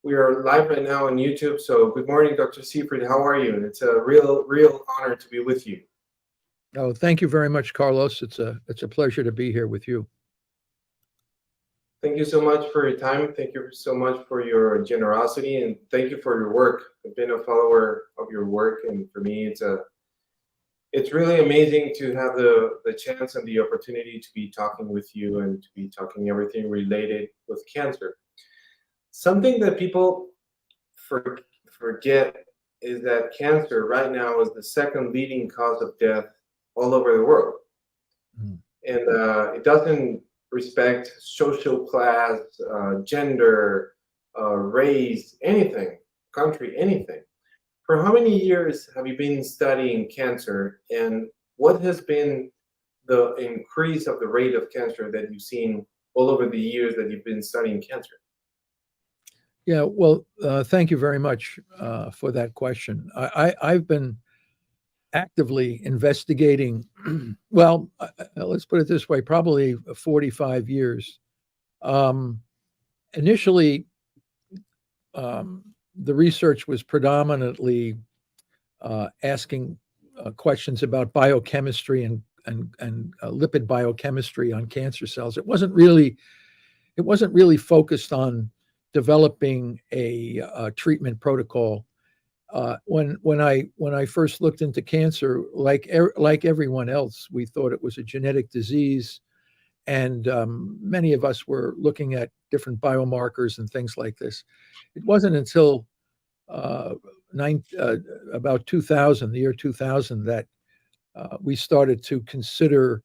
We are live right now on YouTube. So good morning, Dr. Seyfried. How are you? It's a real honor to be with you. Oh, thank you very much, Carlos. It's a pleasure to be here with you. Thank you so much for your time. Thank you so much for your generosity, and thank you for your work. I've been a follower of your work, and for me, it's really amazing to have the chance and the opportunity to be talking with you and to be talking everything related with cancer. Something that people forget is that cancer right now is the second leading cause of death all over the world. Mm. And it doesn't respect social class, gender, race, anything, country, anything. For how many years have you been studying cancer, and what has been the increase of the rate of cancer that you've seen all over the years that you've been studying cancer? Yeah, well, thank you very much for that question. I've been actively investigating, well, let's put it this way, probably 45 years. Initially, the research was predominantly asking questions about biochemistry and lipid biochemistry on cancer cells. It wasn't really focused on developing a treatment protocol. When I first looked into cancer, like everyone else, we thought it was a genetic disease, and many of us were looking at different biomarkers and things like this. It wasn't until about 2000, the year 2000, that we started to consider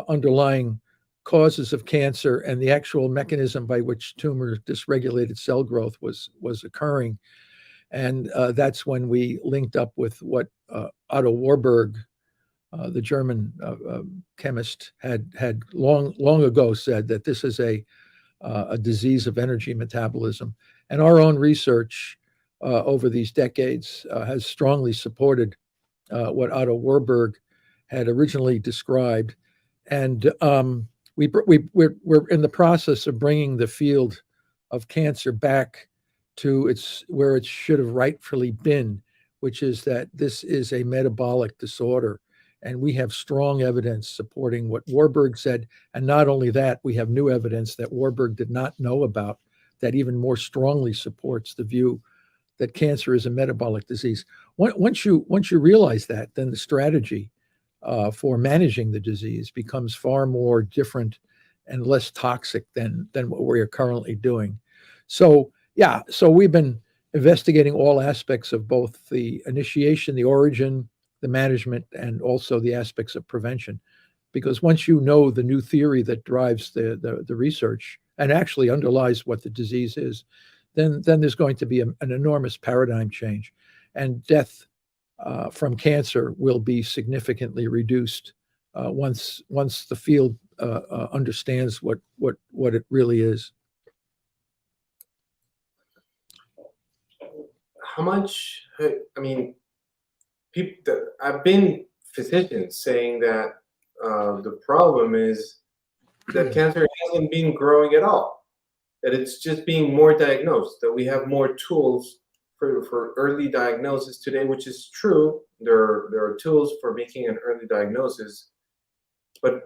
underlying causes of cancer and the actual mechanism by which tumor dysregulated cell growth was occurring. And that's when we linked up with what Otto Warburg, the German chemist, had long ago said, that this is a disease of energy metabolism. And our own research over these decades has strongly supported what Otto Warburg had originally described. And we're in the process of bringing the field of cancer back to where it should have rightfully been, which is that this is a metabolic disorder. And we have strong evidence supporting what Warburg said. And not only that, we have new evidence that Warburg did not know about that even more strongly supports the view that cancer is a metabolic disease. Once you realize that, then the strategy for managing the disease becomes far more different and less toxic than what we are currently doing. So we've been investigating all aspects of both the initiation, the origin, the management, and also the aspects of prevention. Because once you know the new theory that drives the research and actually underlies what the disease is, then there's going to be an enormous paradigm change, and death from cancer will be significantly reduced once the field understands what it really is. How much? I mean, I've been physicians saying that the problem is that cancer hasn't been growing at all, that it's just being more diagnosed, that we have more tools for early diagnosis today, which is true. There are tools for making an early diagnosis, but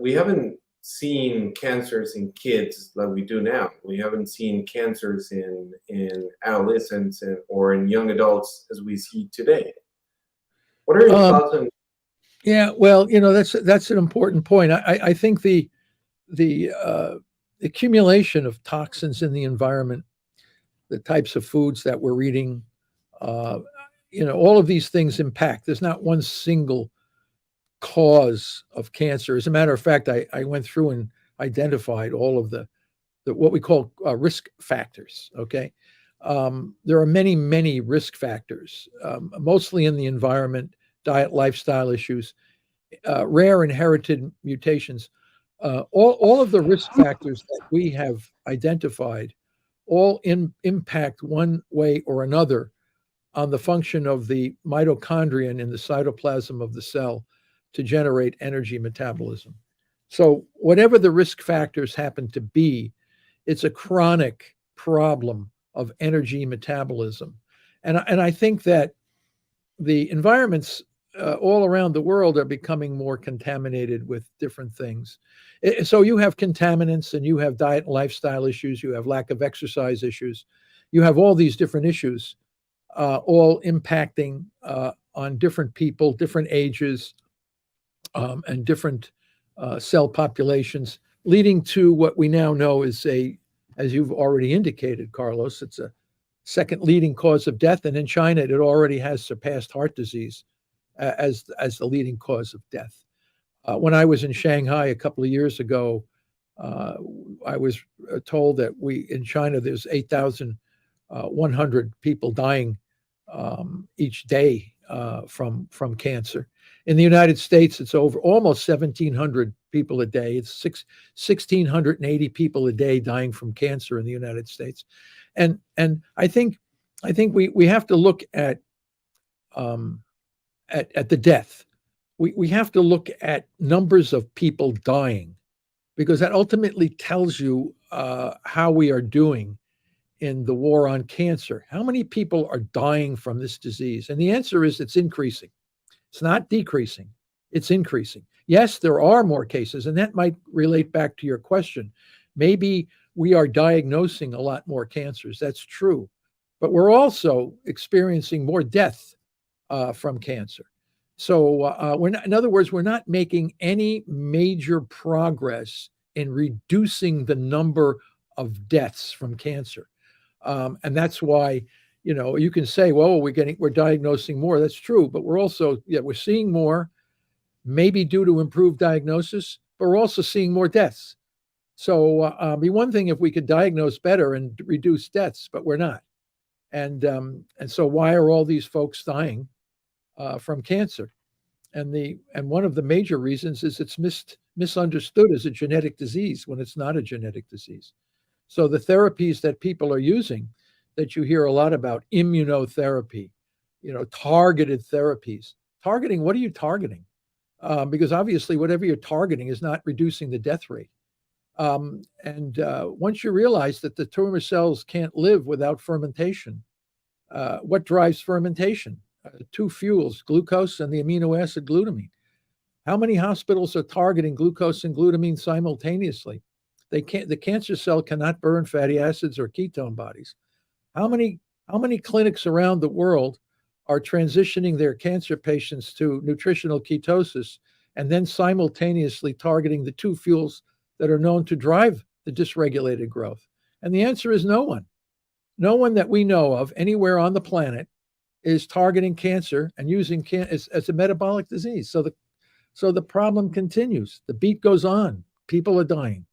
we haven't seen cancers in kids like we do now. We haven't seen cancers in adolescents or in young adults as we see today. What are your thoughts on? Yeah, well, that's an important point. I think the accumulation of toxins in the environment, the types of foods that we're eating, all of these things impact. There's not one single cause of cancer. As a matter of fact, I went through and identified all of the what we call risk factors. Okay, there are many risk factors, mostly in the environment, diet, lifestyle issues, rare inherited mutations. All of the risk factors that we have identified all impact one way or another on the function of the mitochondria in the cytoplasm of the cell to generate energy metabolism. So whatever the risk factors happen to be, it's a chronic problem of energy metabolism. And I think that the environments all around the world are becoming more contaminated with different things. So you have contaminants, and you have diet and lifestyle issues, you have lack of exercise issues, you have all these different issues, all impacting on different people, different ages, and different cell populations, leading to what we now know is as you've already indicated, Carlos, it's a second leading cause of death. And in China, it already has surpassed heart disease as the leading cause of death. When I was in Shanghai a couple of years ago, I was told that in China, there's 8,100 people dying each day from cancer. In the United States, it's over almost 1,700 people a day. It's 1,680 people a day dying from cancer in the United States. And I think we have to look at the death. We have to look at numbers of people dying, because that ultimately tells you how we are doing in the war on cancer. How many people are dying from this disease? And the answer is it's increasing. It's not decreasing, it's increasing. Yes, there are more cases, and that might relate back to your question. Maybe we are diagnosing a lot more cancers. That's true. But we're also experiencing more death from cancer. So in other words, we're not making any major progress in reducing the number of deaths from cancer. And that's why, you can say, well, we're diagnosing more. That's true. But we're also, we're seeing more, maybe due to improved diagnosis, but we're also seeing more deaths. So it'd be one thing if we could diagnose better and reduce deaths, but we're not. And so why are all these folks dying from cancer? And one of the major reasons is it's misunderstood as a genetic disease when it's not a genetic disease. So the therapies that people are using, that you hear a lot about, immunotherapy, targeted therapies. Targeting, what are you targeting? Because obviously whatever you're targeting is not reducing the death rate. Once you realize that the tumor cells can't live without fermentation, what drives fermentation? Two fuels, glucose and the amino acid glutamine. How many hospitals are targeting glucose and glutamine simultaneously? The cancer cell cannot burn fatty acids or ketone bodies. How many clinics around the world are transitioning their cancer patients to nutritional ketosis and then simultaneously targeting the two fuels that are known to drive the dysregulated growth? And the answer is no one. No one that we know of anywhere on the planet is targeting cancer and using as a metabolic disease. So the problem continues. The beat goes on. People are dying.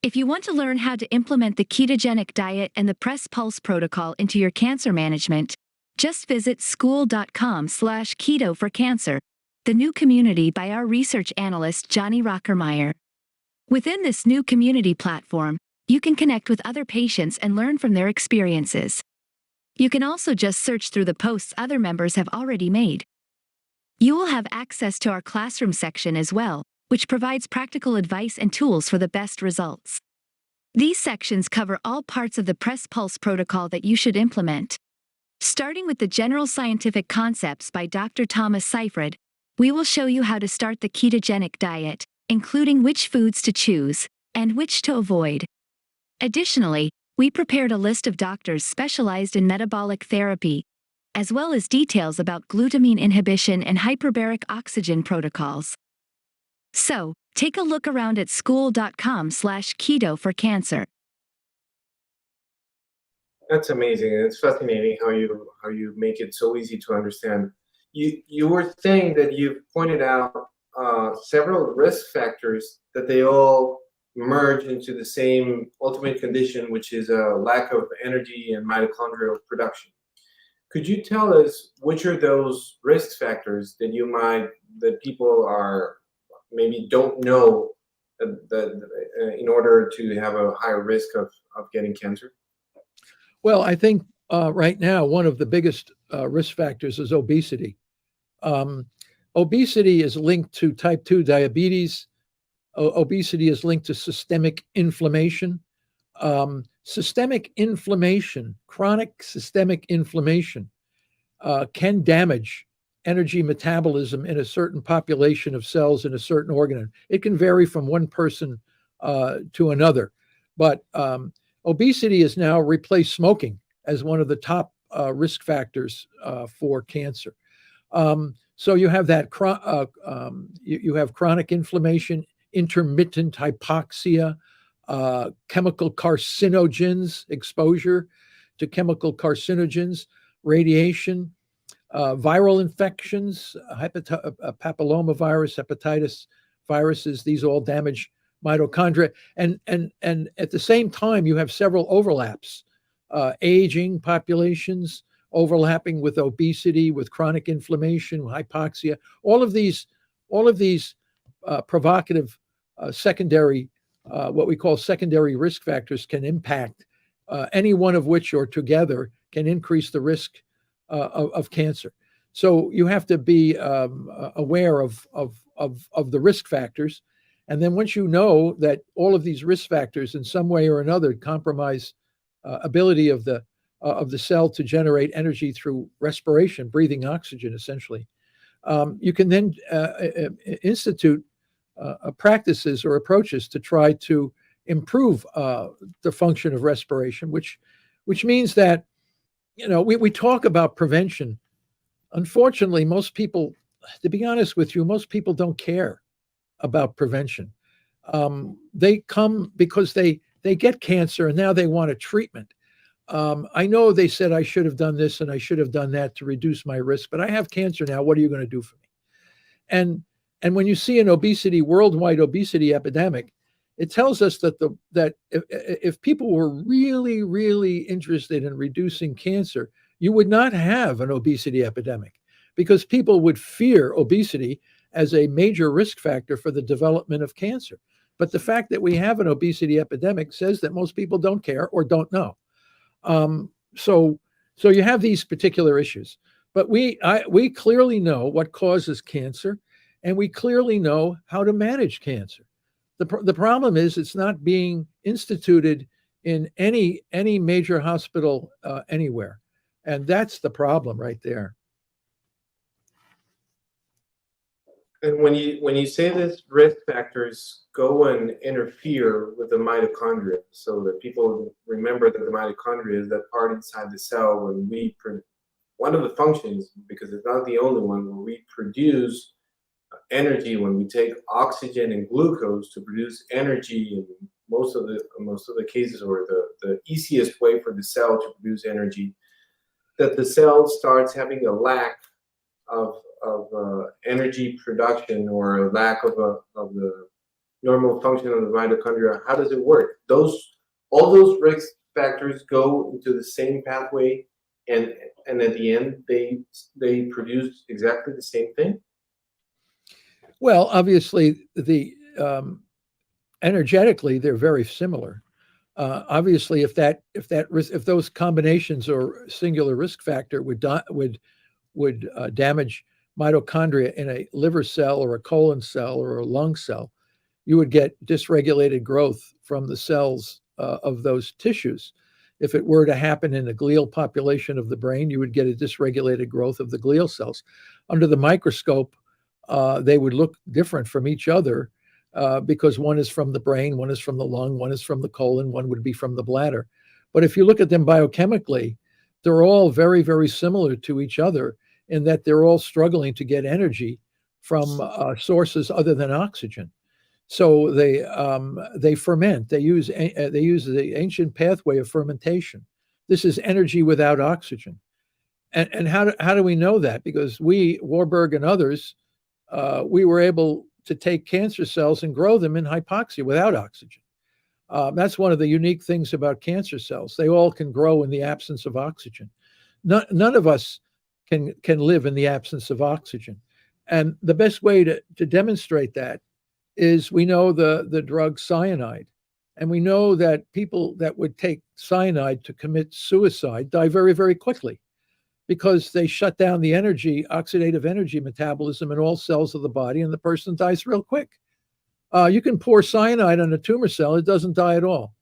If you want to learn how to implement the ketogenic diet and the Press Pulse protocol into your cancer management, just visit school.com/keto for cancer, the new community by our research analyst Johnny Rockermeyer. Within this new community platform, you can connect with other patients and learn from their experiences. You can also just search through the posts other members have already made. You will have access to our classroom section as well, which provides practical advice and tools for the best results. These sections cover all parts of the Press Pulse protocol that you should implement. Starting with the general scientific concepts by Dr. Thomas Seyfried, we will show you how to start the ketogenic diet, including which foods to choose and which to avoid. Additionally, we prepared a list of doctors specialized in metabolic therapy, as well as details about glutamine inhibition and hyperbaric oxygen protocols. So, take a look around at school.com/keto for cancer. That's amazing. It's fascinating how you make it so easy to understand. You were saying that you pointed out several risk factors that they all merge into the same ultimate condition, which is a lack of energy and mitochondrial production. Could you tell us which are those risk factors that people are maybe don't know that in order to have a higher risk of getting cancer? Well, I think right now one of the biggest risk factors is obesity. Obesity is linked to type 2 diabetes. Obesity is linked to systemic inflammation. Systemic inflammation, chronic systemic inflammation, can damage energy metabolism in a certain population of cells in a certain organ. It can vary from one person to another, but obesity has now replaced smoking as one of the top risk factors for cancer. So you have that you have chronic inflammation, intermittent hypoxia, chemical carcinogens, exposure to chemical carcinogens, radiation, viral infections, papillomavirus, hepatitis viruses. These all damage mitochondria, and at the same time you have several overlaps, aging populations overlapping with obesity, with chronic inflammation, hypoxia. All of these provocative secondary, what we call secondary risk factors, can impact any one of which or together can increase the risk of cancer. So you have to be aware of the risk factors. And then once you know that all of these risk factors in some way or another compromise ability of the cell to generate energy through respiration, breathing oxygen, essentially, you can then institute practices or approaches to try to improve the function of respiration, which means that, we talk about prevention. Unfortunately, most people, to be honest with you, most people don't care about prevention. They come because they get cancer and now they want a treatment. I know they said I should have done this and I should have done that to reduce my risk, but I have cancer now. What are you going to do for me? And when you see an worldwide obesity epidemic, it tells us that if people were really, really interested in reducing cancer, you would not have an obesity epidemic, because people would fear obesity as a major risk factor for the development of cancer. But the fact that we have an obesity epidemic says that most people don't care or don't know. So you have these particular issues. But we clearly know what causes cancer, and we clearly know how to manage cancer. The problem is it's not being instituted in any major hospital anywhere. And that's the problem right there. And when you say this, risk factors go and interfere with the mitochondria, so that people remember that the mitochondria is that part inside the cell when one of the functions, because it's not the only one, where we produce energy when we take oxygen and glucose to produce energy in most of the cases, or the easiest way for the cell to produce energy, that the cell starts having a lack of energy production, or a lack of the normal function of the mitochondria. How does it work? All those risk factors go into the same pathway, and at the end they produce exactly the same thing. Well, obviously, energetically they're very similar. Obviously, if those combinations or singular risk factor would damage mitochondria in a liver cell or a colon cell or a lung cell, you would get dysregulated growth from the cells of those tissues. If it were to happen in a glial population of the brain, you would get a dysregulated growth of the glial cells. Under the microscope, they would look different from each other because one is from the brain, one is from the lung, one is from the colon, one would be from the bladder. But if you look at them biochemically, they're all very, very similar to each other in that they're all struggling to get energy from sources other than oxygen. So they ferment. They use the ancient pathway of fermentation. This is energy without oxygen. And how do we know that? Because Warburg and others, we were able to take cancer cells and grow them in hypoxia without oxygen. That's one of the unique things about cancer cells. They all can grow in the absence of oxygen. None of us can live in the absence of oxygen. And the best way to demonstrate that is we know the drug cyanide. And we know that people that would take cyanide to commit suicide die very, very quickly, because they shut down the oxidative energy metabolism in all cells of the body, and the person dies real quick. You can pour cyanide on a tumor cell, it doesn't die at all.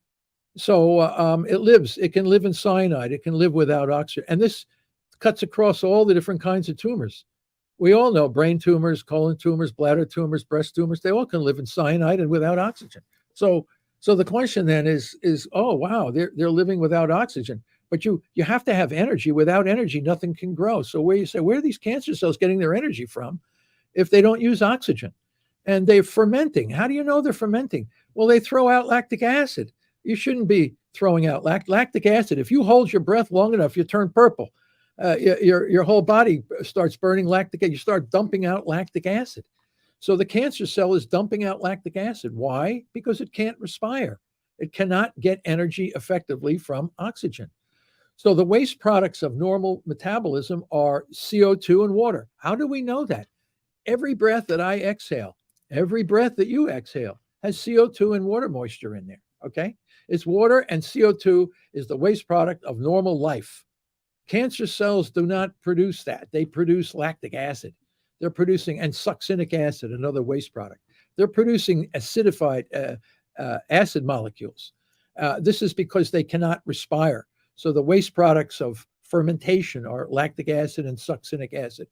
So it can live in cyanide, it can live without oxygen. And this cuts across all the different kinds of tumors. We all know brain tumors, colon tumors, bladder tumors, breast tumors, they all can live in cyanide and without oxygen. So the question then is, oh wow, they're living without oxygen. But you have to have energy. Without energy, nothing can grow. So where are these cancer cells getting their energy from if they don't use oxygen? And they're fermenting. How do you know they're fermenting? Well, they throw out lactic acid. You shouldn't be throwing out lactic acid. If you hold your breath long enough, you turn purple. Your whole body starts burning lactic acid. You start dumping out lactic acid. So the cancer cell is dumping out lactic acid. Why? Because it can't respire. It cannot get energy effectively from oxygen. So the waste products of normal metabolism are CO2 and water. How do we know that? Every breath that I exhale, every breath that you exhale has CO2 and water moisture in there, okay? It's water, and CO2 is the waste product of normal life. Cancer cells do not produce that. They produce lactic acid. They're producing, and succinic acid, another waste product. They're producing acidified acid molecules. This is because they cannot respire. So the waste products of fermentation are lactic acid and succinic acid,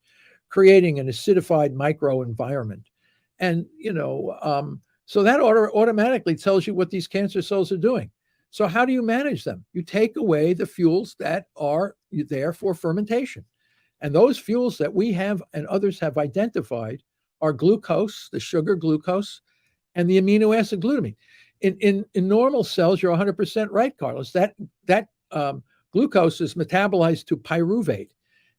creating an acidified microenvironment. And, so that automatically tells you what these cancer cells are doing. So how do you manage them? You take away the fuels that are there for fermentation. And those fuels that we have and others have identified are glucose, the sugar glucose, and the amino acid glutamine. In normal cells, you're 100% right, Carlos. That glucose is metabolized to pyruvate.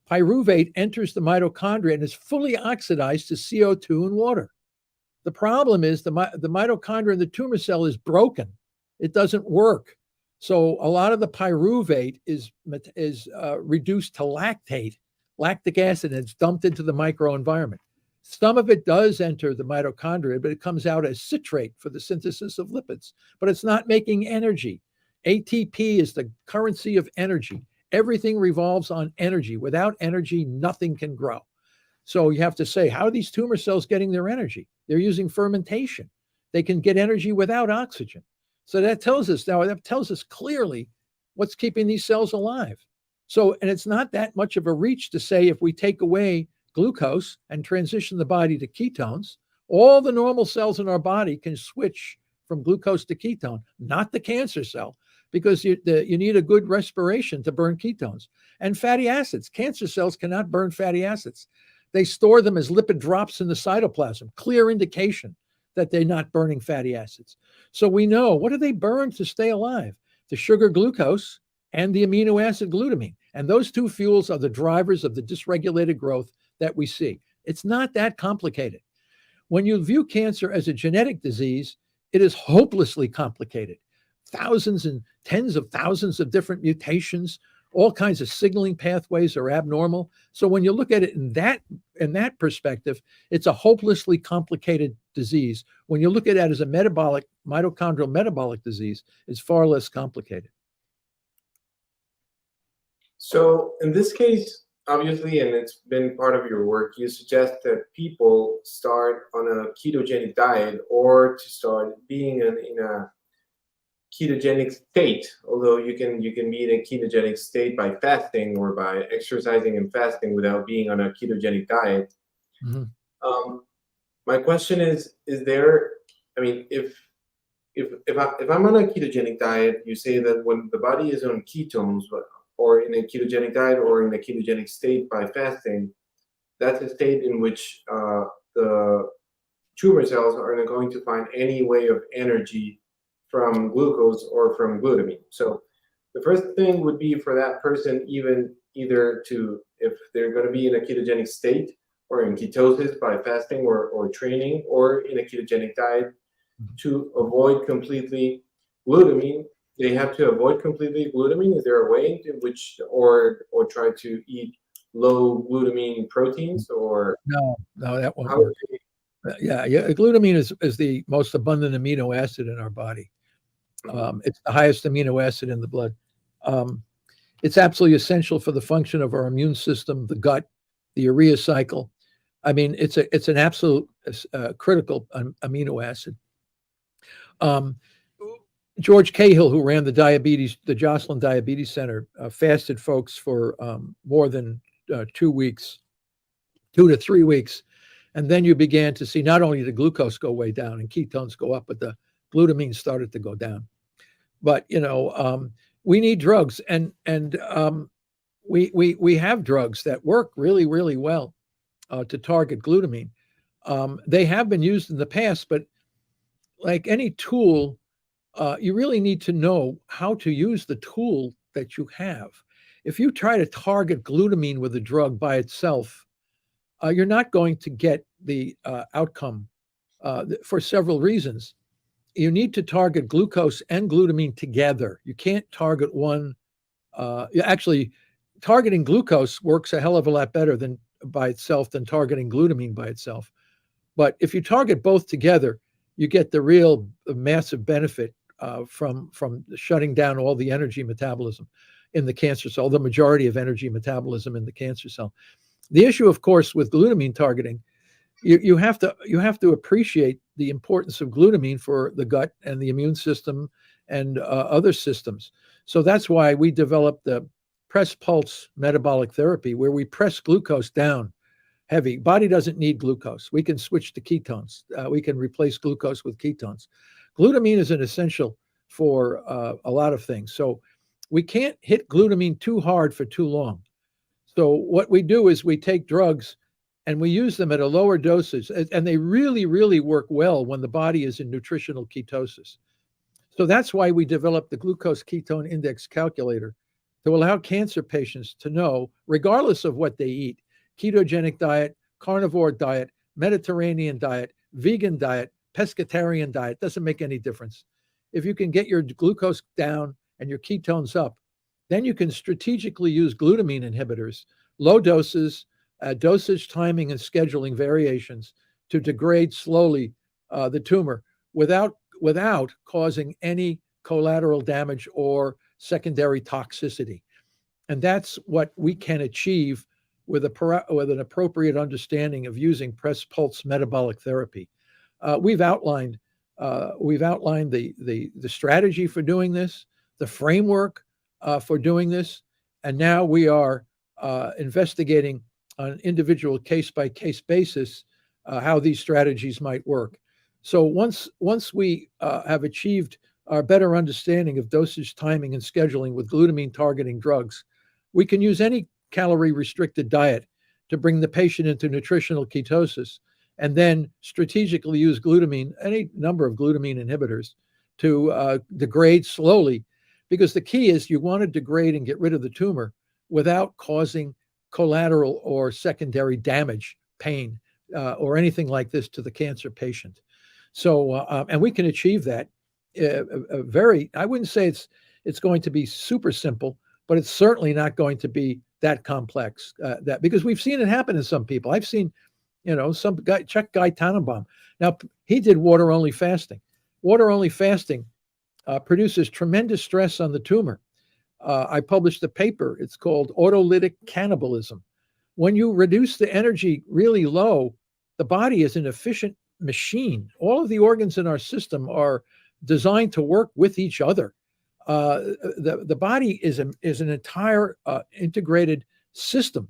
Pyruvate enters the mitochondria and is fully oxidized to CO2 and water. The problem is the mitochondria in the tumor cell is broken. It doesn't work. So a lot of the pyruvate is reduced to lactic acid, and it's dumped into the microenvironment. Some of it does enter the mitochondria, but it comes out as citrate for the synthesis of lipids, but it's not making energy. ATP is the currency of energy. Everything revolves on energy. Without energy, nothing can grow. So you have to say, how are these tumor cells getting their energy? They're using fermentation. They can get energy without oxygen. So that tells us clearly what's keeping these cells alive. So, and it's not that much of a reach to say if we take away glucose and transition the body to ketones, all the normal cells in our body can switch from glucose to ketone, not the cancer cell, because you need a good respiration to burn ketones. And fatty acids. Cancer cells cannot burn fatty acids. They store them as lipid drops in the cytoplasm, clear indication that they're not burning fatty acids. So we know, what do they burn to stay alive? The sugar glucose and the amino acid glutamine. And those two fuels are the drivers of the dysregulated growth that we see. It's not that complicated. When you view cancer as a genetic disease, it is hopelessly complicated. Thousands and tens of thousands of different mutations, all kinds of signaling pathways are abnormal. So when you look at it in that perspective, it's a hopelessly complicated disease. When you look at it as a mitochondrial metabolic disease, it's far less complicated. So in this case, obviously, and it's been part of your work, you suggest that people start on a ketogenic diet or to start being in a ketogenic state, although you can be in a ketogenic state by fasting or by exercising and fasting without being on a ketogenic diet. Mm-hmm. My question is there, I mean, if I'm on a ketogenic diet, you say that when the body is on ketones or in a ketogenic diet or in a ketogenic state by fasting, that's a state in which the tumor cells are not going to find any way of energy from glucose or from glutamine. So the first thing would be for that person either to, if they're going to be in a ketogenic state or in ketosis by fasting or training or in a ketogenic diet, to avoid completely glutamine. They have to avoid completely glutamine. Is there a way in which, or try to eat low glutamine proteins, or no, that won't work. Yeah, glutamine is the most abundant amino acid in our body. It's the highest amino acid in the blood. It's absolutely essential for the function of our immune system, the gut, the urea cycle. I mean, it's an absolute critical amino acid. George Cahill, who ran the Joslin Diabetes Center, fasted folks for more than 2 weeks, 2 to 3 weeks. And then you began to see not only the glucose go way down and ketones go up, but the glutamine started to go down. But, we need drugs, and we have drugs that work really, really well to target glutamine. They have been used in the past, but like any tool, you really need to know how to use the tool that you have. If you try to target glutamine with a drug by itself, you're not going to get the outcome for several reasons. You need to target glucose and glutamine together. You can't target one. Actually, targeting glucose works a hell of a lot better than by itself than targeting glutamine by itself. But if you target both together, you get the real massive benefit from shutting down all the energy metabolism in the cancer cell, the majority of energy metabolism in the cancer cell. The issue, of course, with glutamine targeting, you have to appreciate the importance of glutamine for the gut and the immune system and other systems. So that's why we developed the press pulse metabolic therapy, where we press glucose down heavy. Body doesn't need glucose. We can switch to ketones. We can replace glucose with ketones. Glutamine is an essential for a lot of things. So we can't hit glutamine too hard for too long. So what we do is we take drugs and we use them at a lower dosage, and they really, really work well when the body is in nutritional ketosis. So that's why we developed the glucose ketone index calculator to allow cancer patients to know, regardless of what they eat, ketogenic diet, carnivore diet, Mediterranean diet, vegan diet, pescatarian diet, doesn't make any difference. If you can get your glucose down and your ketones up, then you can strategically use glutamine inhibitors, low doses, dosage timing and scheduling variations to degrade slowly the tumor without causing any collateral damage or secondary toxicity. And that's what we can achieve with an appropriate understanding of using press pulse metabolic therapy. We've outlined the strategy for doing this, the framework for doing this, and now we are investigating on an individual case-by-case basis how these strategies might work. So once we have achieved our better understanding of dosage timing and scheduling with glutamine targeting drugs, we can use any calorie-restricted diet to bring the patient into nutritional ketosis, and then strategically use glutamine, any number of glutamine inhibitors, to degrade slowly. Because the key is you want to degrade and get rid of the tumor without causing collateral or secondary damage, pain, or anything like this to the cancer patient. So, and we can achieve that I wouldn't say it's going to be super simple, but it's certainly not going to be that complex, because we've seen it happen in some people. I've seen, some guy, Guy Tannenbaum. Now, he did water-only fasting. Water-only fasting produces tremendous stress on the tumor. I published a paper. It's called Autolytic Cannibalism. When you reduce the energy really low, the body is an efficient machine. All of the organs in our system are designed to work with each other. The body is an entire integrated system.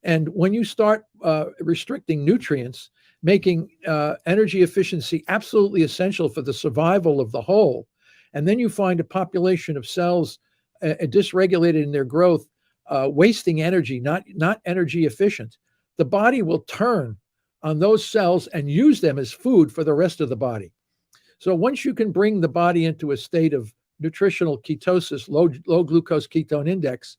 And when you start restricting nutrients, making energy efficiency absolutely essential for the survival of the whole, and then you find a population of cells dysregulated in their growth, wasting energy, not energy efficient, the body will turn on those cells and use them as food for the rest of the body. So once you can bring the body into a state of nutritional ketosis, low glucose ketone index,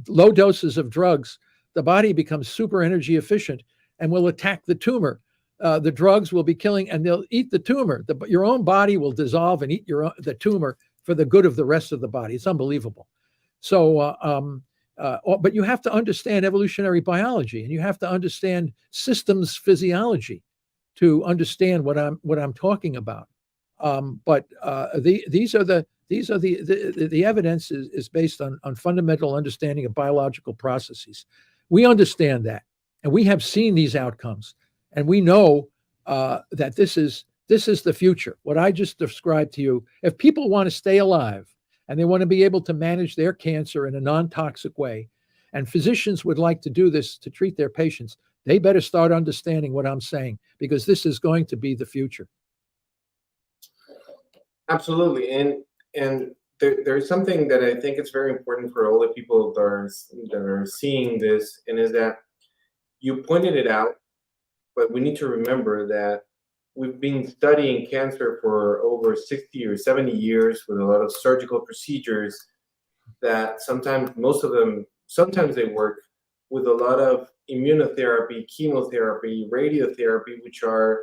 low doses of drugs, the body becomes super energy efficient and will attack the tumor. The drugs will be killing, and they'll eat the tumor. Your own body will dissolve and eat the tumor for the good of the rest of the body. It's unbelievable. So, but you have to understand evolutionary biology, and you have to understand systems physiology to understand what I'm talking about. But these are the evidence is based on fundamental understanding of biological processes. We understand that, and we have seen these outcomes, and we know that this is this is the future. What I just described to you, if people want to stay alive and they want to be able to manage their cancer in a non-toxic way, and physicians would like to do this to treat their patients, they better start understanding what I'm saying, because this is going to be the future. Absolutely. And there's something that I think is very important for all the people that are seeing this, and is that you pointed it out, but we need to remember that we've been studying cancer for over 60 or 70 years with a lot of surgical procedures that sometimes they work with a lot of immunotherapy, chemotherapy, radiotherapy, which are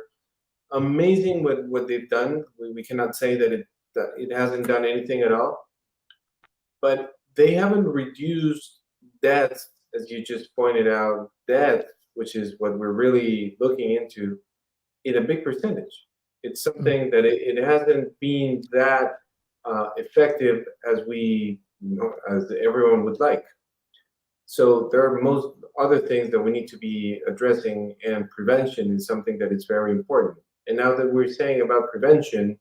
amazing what they've done. We cannot say that it hasn't done anything at all, but they haven't reduced deaths, as you just pointed out, death, which is what we're really looking into, in a big percentage. It's something that it hasn't been that effective as as everyone would like. So there are most other things that we need to be addressing, and prevention is something that is very important. And now that we're saying about prevention,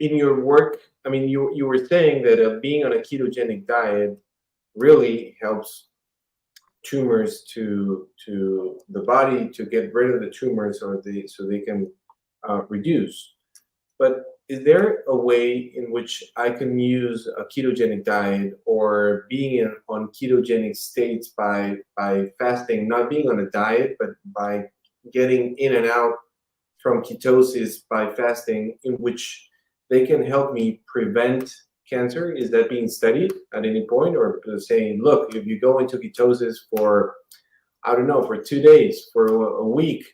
in your work, I mean, you were saying that being on a ketogenic diet really helps tumors to the body to get rid of the tumors, so they can reduce. But is there a way in which I can use a ketogenic diet, or being on ketogenic states by fasting, not being on a diet, but by getting in and out from ketosis by fasting, in which they can help me prevent cancer? Is that being studied at any point? Or saying, look, if you go into ketosis for, I don't know, for 2 days, for a week,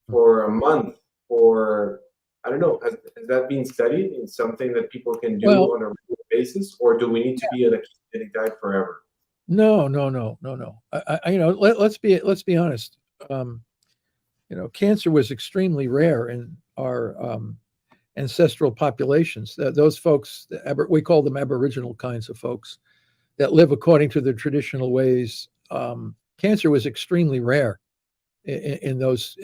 for a month, for, I don't know, has that been studied? Is something that people can do on a regular basis? Or do we need to be on a ketogenic diet forever? No. Let's be honest. Cancer was extremely rare in our ancestral populations. Those folks, we call them Aboriginal kinds of folks that live according to the traditional ways. Cancer was extremely rare in those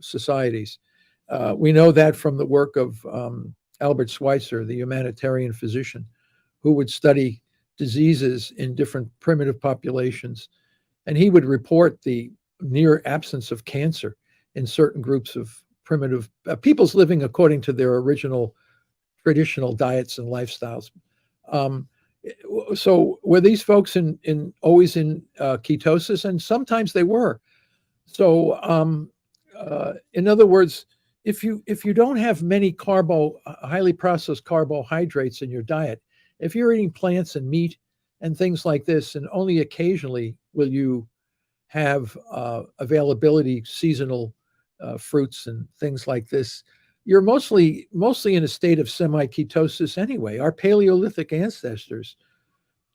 societies. We know that from the work of Albert Schweitzer, the humanitarian physician, who would study diseases in different primitive populations, and he would report the near absence of cancer in certain groups of primitive peoples living according to their original traditional diets and lifestyles. So were these folks always in ketosis? And sometimes they were. So in other words, if you don't have many highly processed carbohydrates in your diet, if you're eating plants and meat and things like this, and only occasionally will you have availability, seasonal fruits and things like this, you're mostly in a state of semi-ketosis anyway. Our Paleolithic ancestors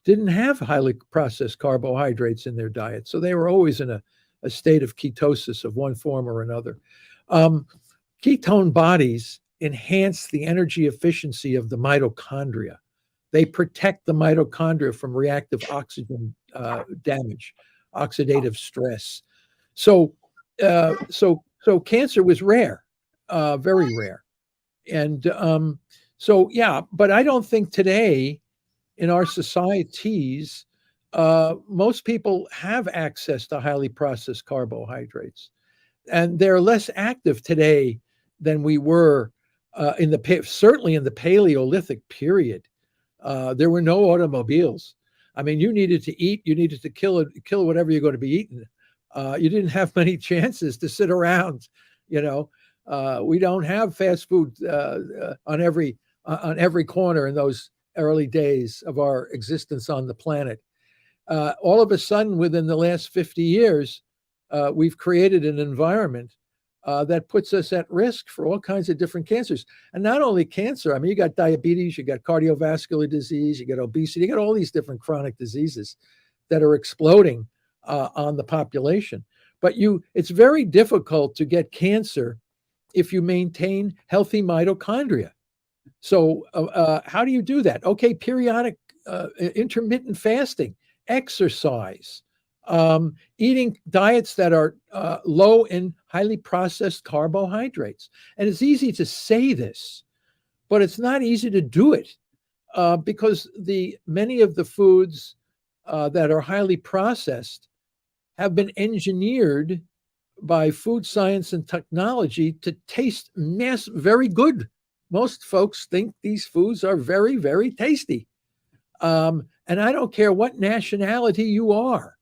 didn't have highly processed carbohydrates in their diet, so they were always in a state of ketosis of one form or another. Ketone bodies enhance the energy efficiency of the mitochondria. They protect the mitochondria from reactive oxygen damage, oxidative stress. So cancer was rare, very rare. And but I don't think today in our societies, most people have access to highly processed carbohydrates. And they're less active today than we were certainly in the Paleolithic period. There were no automobiles. I mean, you needed to eat, you needed to kill whatever you're going to be eating. You didn't have many chances to sit around. We don't have fast food on every corner in those early days of our existence on the planet. All of a sudden, within the last 50 years, we've created an environment that puts us at risk for all kinds of different cancers. And not only cancer, I mean, you got diabetes, you got cardiovascular disease, you got obesity, you got all these different chronic diseases that are exploding on the population. But it's very difficult to get cancer if you maintain healthy mitochondria. So how do you do that? Okay, periodic intermittent fasting, exercise, eating diets that are low in highly processed carbohydrates. And it's easy to say this, but it's not easy to do it because many of the foods that are highly processed have been engineered by food science and technology to taste very good. Most folks think these foods are very, very tasty. And I don't care what nationality you are,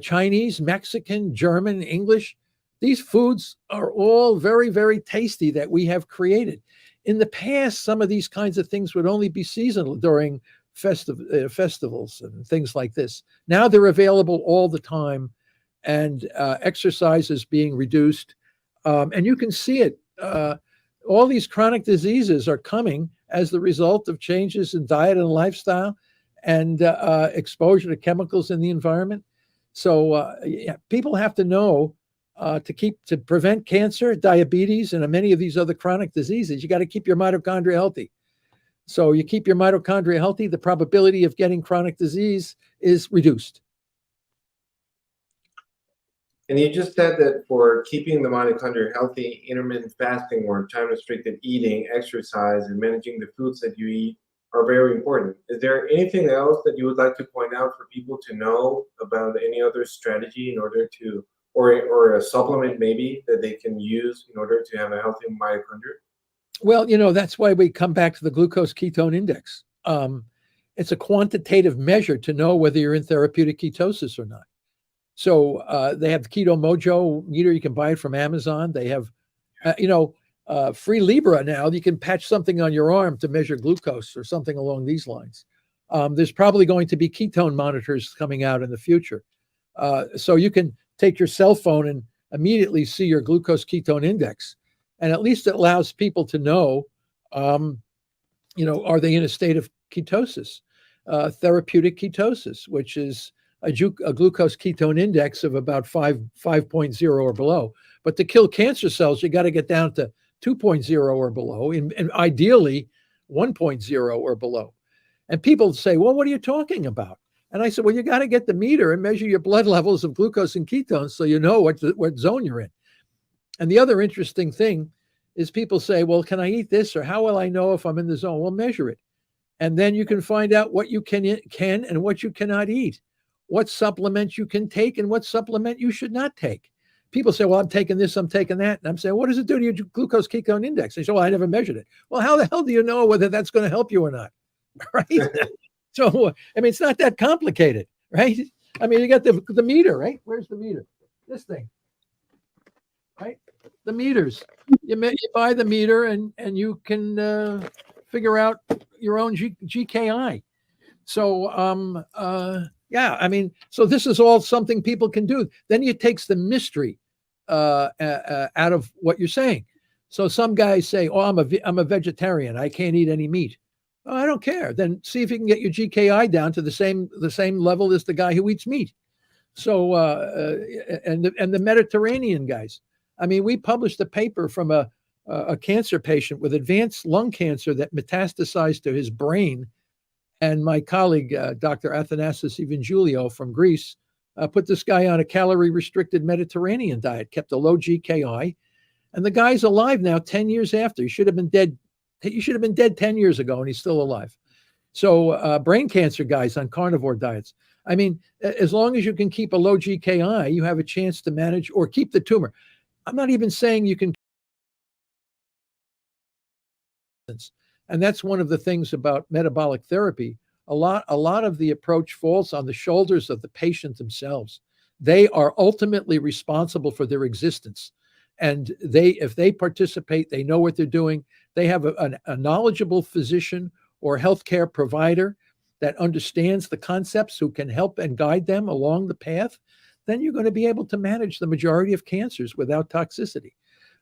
Chinese, Mexican, German, English, these foods are all very, very tasty that we have created. In the past, some of these kinds of things would only be seasonal during festivals and things like this. Now they're available all the time, and exercise is being reduced. And you can see it. All these chronic diseases are coming as the result of changes in diet and lifestyle and exposure to chemicals in the environment. So people have to know to prevent cancer, diabetes, and many of these other chronic diseases, you got to keep your mitochondria healthy. So you keep your mitochondria healthy, the probability of getting chronic disease is reduced. And you just said that for keeping the mitochondria healthy, intermittent fasting or time-restricted eating, exercise, and managing the foods that you eat are very important. Is there anything else that you would like to point out for people to know about any other strategy in order to, or a supplement maybe that they can use in order to have a healthy mitochondria? Well, that's why we come back to the glucose ketone index. It's a quantitative measure to know whether you're in therapeutic ketosis or not. So they have the Keto Mojo meter. You can buy it from Amazon. They have, Free Libra now. You can patch something on your arm to measure glucose or something along these lines. There's probably going to be ketone monitors coming out in the future. So you can take your cell phone and immediately see your glucose ketone index. And at least it allows people to know, are they in a state of ketosis, therapeutic ketosis, which is a glucose ketone index of about 5.0 or below. But to kill cancer cells, you got to get down to 2.0 or below, and ideally 1.0 or below. And people say, well, what are you talking about? And I said, well, you got to get the meter and measure your blood levels of glucose and ketones so you know what zone you're in. And the other interesting thing is people say, well, can I eat this, or how will I know if I'm in the zone? Well, measure it. And then you can find out what you can and what you cannot eat, what supplement you can take and what supplement you should not take. People say, well, I'm taking this, I'm taking that. And I'm saying, what does it do to your glucose ketone index? They say, well, I never measured it. Well, how the hell do you know whether that's going to help you or not? Right? So, it's not that complicated, right? You got the meter, right? Where's the meter? This thing, right? The meters. You buy the meter and you can figure out your own GKI. So, so this is all something people can do. Then it takes the mystery out of what you're saying. So some guys say, oh, I'm a vegetarian. I can't eat any meat. Oh, I don't care. Then see if you can get your GKI down to the same level as the guy who eats meat. So, and the Mediterranean guys. We published a paper from a cancer patient with advanced lung cancer that metastasized to his brain. And my colleague, Dr. Athanasios Evangelio from Greece, put this guy on a calorie-restricted Mediterranean diet, kept a low GKI, and the guy's alive now 10 years after. He should have been dead. He should have been dead 10 years ago, and he's still alive. So brain cancer guys on carnivore diets. As long as you can keep a low GKI, you have a chance to manage or keep the tumor. I'm not even saying you can. And that's one of the things about metabolic therapy. A lot of the approach falls on the shoulders of the patient themselves. They are ultimately responsible for their existence. And if they participate, they know what they're doing. They have a knowledgeable physician or healthcare provider that understands the concepts, who can help and guide them along the path. Then you're going to be able to manage the majority of cancers without toxicity.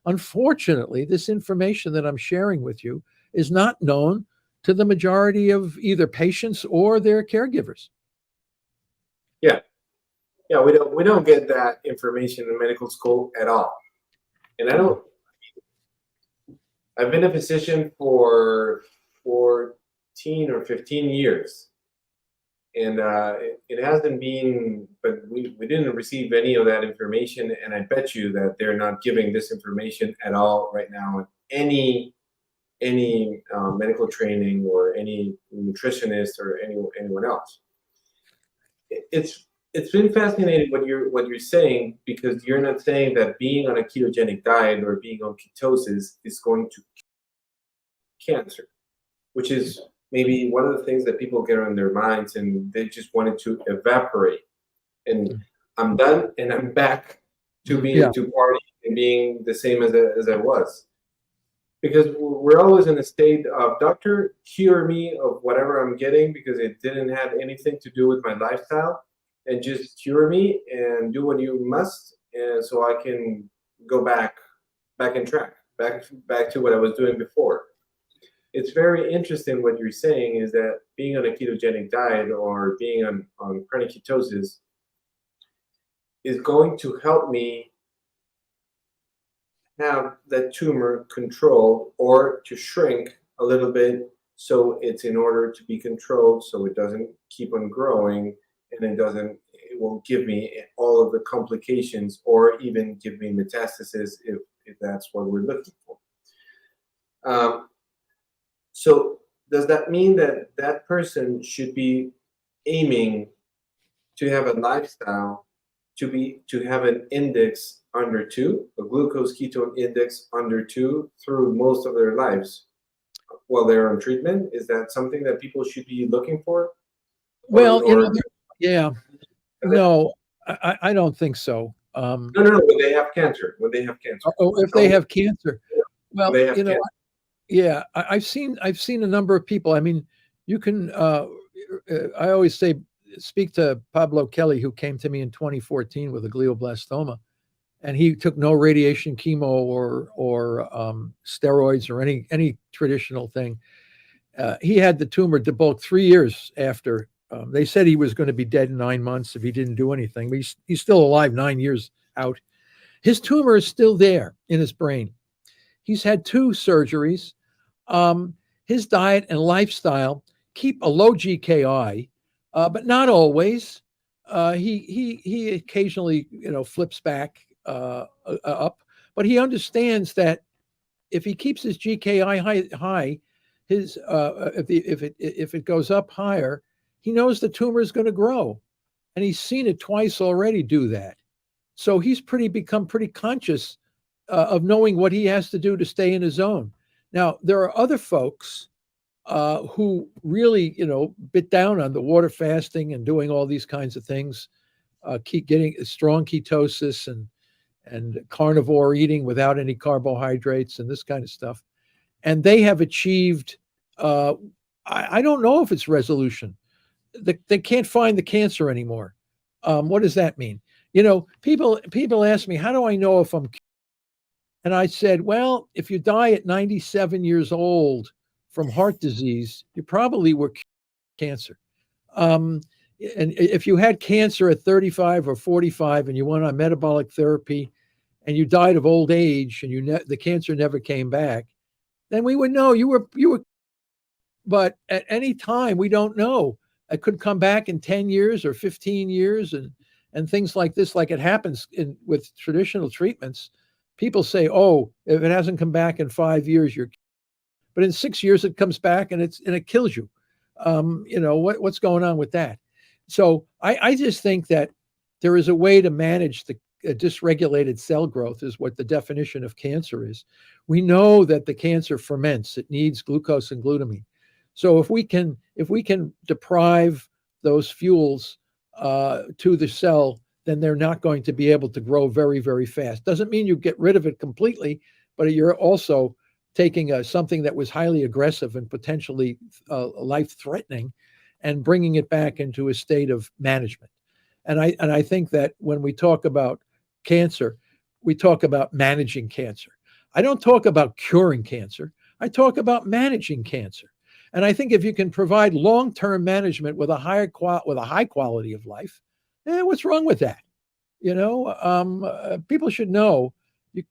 Unfortunately, this information that I'm sharing with you is not known to the majority of either patients or their caregivers. Yeah, we don't get that information in medical school at all. And I've been a physician for 14 or 15 years. And it hasn't been, but we didn't receive any of that information, and I bet you that they're not giving this information at all right now in any medical training or any nutritionist or anyone else. It's been fascinating what you're saying, because you're not saying that being on a ketogenic diet or being on ketosis is going to cure cancer, which is maybe one of the things that people get on their minds, and they just want it to evaporate. And I'm done, and I'm back to being to party and being the same as I was. Because we're always in a state of, doctor, cure me of whatever I'm getting, because it didn't have anything to do with my lifestyle, and just cure me and do what you must, and so I can go back in track, back to what I was doing before. It's very interesting what you're saying, is that being on a ketogenic diet or being on chronic ketosis is going to help me have that tumor controlled, or to shrink a little bit, so it's in order to be controlled, so it doesn't keep on growing, and it won't give me all of the complications, or even give me metastasis if that's what we're looking for. So does that mean that that person should be aiming to have a lifestyle to have an index under 2, a glucose ketone index under 2 through most of their lives while they're on treatment? Is that something that people should be looking for? Well, no, I don't think so. No, when they have cancer. Oh, if they have cancer. Well, they have cancer. Yeah, I've seen a number of people. I mean, you can, I always say, speak to Pablo Kelly, who came to me in 2014 with a glioblastoma, and he took no radiation, chemo, or steroids, or any traditional thing. He had the tumor debulk 3 years after. They said he was going to be dead in 9 months if he didn't do anything, but he's still alive 9 years out. His tumor is still there in his brain. He's had 2 surgeries. His diet and lifestyle keep a low GKI, but not always. He occasionally, flips back up, but he understands that if he keeps his GKI high, if it goes up higher, he knows the tumor is going to grow, and he's seen it twice already do that. So he's become pretty conscious of knowing what he has to do to stay in his zone. Now, there are other folks who really, bit down on the water fasting and doing all these kinds of things, keep getting strong ketosis and carnivore eating without any carbohydrates and this kind of stuff. And they have achieved, I don't know if it's resolution. They can't find the cancer anymore. What does that mean? People ask me, how do I know if I'm cured? And I said, well, if you die at 97 years old from heart disease, you probably were cured of cancer. And if you had cancer at 35 or 45 and you went on metabolic therapy and you died of old age and the cancer never came back, then we would know you were. But at any time, we don't know. It could come back in 10 years or 15 years and things like this, like it happens with traditional treatments. People say, oh, if it hasn't come back in 5 years, you're. But in 6 years, it comes back and it kills you. What's going on with that? So I just think that there is a way to manage the dysregulated cell growth, is what the definition of cancer is. We know that the cancer ferments; it needs glucose and glutamine. So if we can deprive those fuels to the cell, then they're not going to be able to grow very, very fast. Doesn't mean you get rid of it completely, but you're also taking something that was highly aggressive and potentially life-threatening and bringing it back into a state of management. And I think that when we talk about cancer, we talk about managing cancer. I don't talk about curing cancer. I talk about managing cancer. And I think if you can provide long-term management with a high quality of life, what's wrong with that? People should know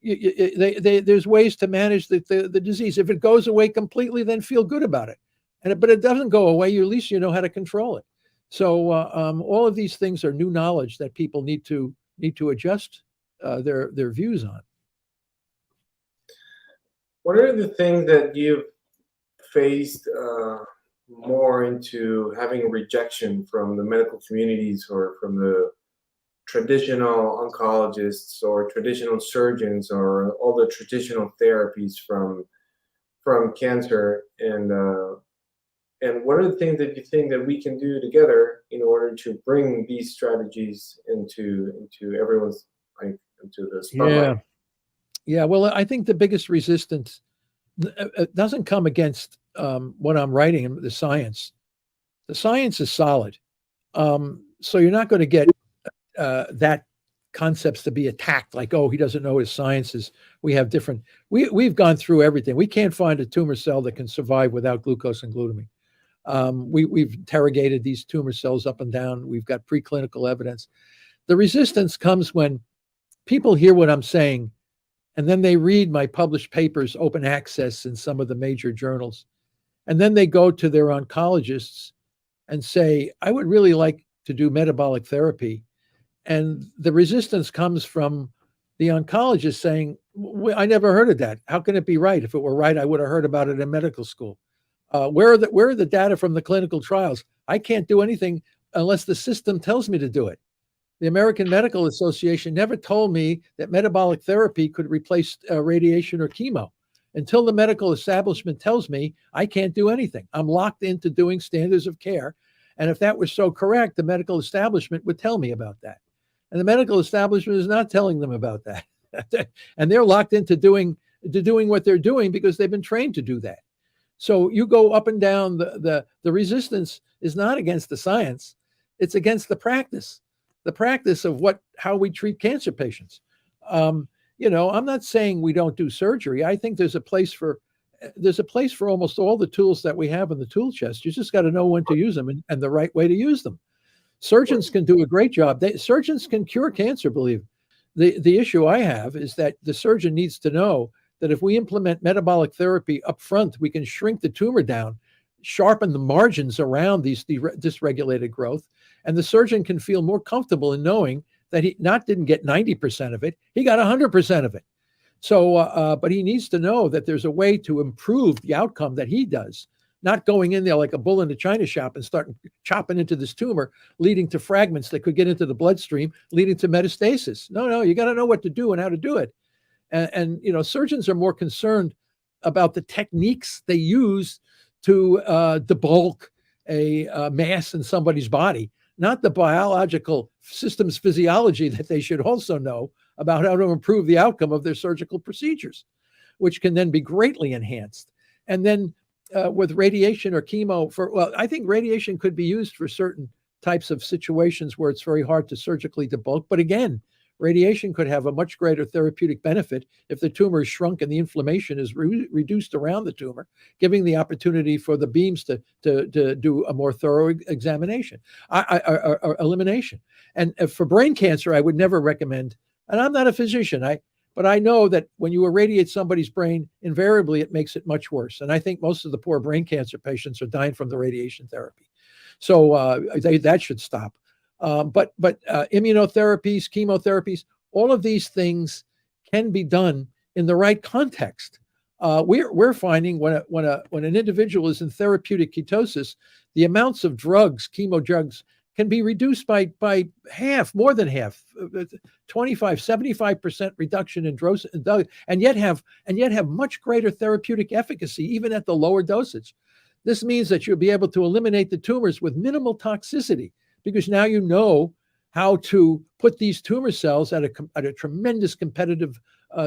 there's ways to manage the disease. If it goes away completely, then feel good about it. But it doesn't go away. At least you know how to control it. So all of these things are new knowledge that people need to adjust their views on. What are the things that you've faced more into having rejection from the medical communities or from the traditional oncologists or traditional surgeons or all the traditional therapies from cancer, and what are the things that you think that we can do together in order to bring these strategies into everyone's, like, into the spotlight? Yeah. Well, I think the biggest resistance doesn't come against what I'm writing in the science. The science is solid. So you're not going to get that concepts to be attacked like, oh, he doesn't know his sciences. We've gone through everything. We can't find a tumor cell that can survive without glucose and glutamine. We've interrogated these tumor cells up and down. We've got preclinical evidence. The resistance comes when people hear what I'm saying, and then they read my published papers, open access in some of the major journals. And then they go to their oncologists and say, I would really like to do metabolic therapy. And the resistance comes from the oncologist saying, I never heard of that. How can it be right? If it were right, I would have heard about it in medical school. Where are the data from the clinical trials? I can't do anything unless the system tells me to do it. The American Medical Association never told me that metabolic therapy could replace radiation or chemo. Until the medical establishment tells me, I can't do anything. I'm locked into doing standards of care. And if that was so correct, the medical establishment would tell me about that. And the medical establishment is not telling them about that. And they're locked into doing what they're doing because they've been trained to do that. So you go up and down, the resistance is not against the science, it's against the practice of how we treat cancer patients. I'm not saying we don't do surgery. I think there's a place for almost all the tools that we have in the tool chest. You just got to know when to use them and the right way to use them. Surgeons can do a great job. Surgeons can cure cancer, believe me. The issue I have is that the surgeon needs to know that if we implement metabolic therapy up front, we can shrink the tumor down, sharpen the margins around these dysregulated growth, and the surgeon can feel more comfortable in knowing that he didn't get 90% of it, he got 100% of it. So, but he needs to know that there's a way to improve the outcome that he does, not going in there like a bull in a china shop and start chopping into this tumor, leading to fragments that could get into the bloodstream, leading to metastasis. No, you got to know what to do and how to do it. And surgeons are more concerned about the techniques they use to debulk a mass in somebody's body, not the biological systems physiology that they should also know about how to improve the outcome of their surgical procedures, which can then be greatly enhanced. And then with radiation or chemo, I think radiation could be used for certain types of situations where it's very hard to surgically debulk. But again, radiation could have a much greater therapeutic benefit if the tumor is shrunk and the inflammation is reduced around the tumor, giving the opportunity for the beams to do a more thorough examination, or elimination. And for brain cancer, I would never recommend, and I'm not a physician, but I know that when you irradiate somebody's brain, invariably it makes it much worse. And I think most of the poor brain cancer patients are dying from the radiation therapy. So that should stop. But immunotherapies, chemotherapies, all of these things can be done in the right context. We're finding when an individual is in therapeutic ketosis, the amounts of drugs, chemo drugs, can be reduced by half, more than half, 25, 75% reduction in dose, and yet have much greater therapeutic efficacy even at the lower dosage. This means that you'll be able to eliminate the tumors with minimal toxicity, because now you know how to put these tumor cells at a tremendous competitive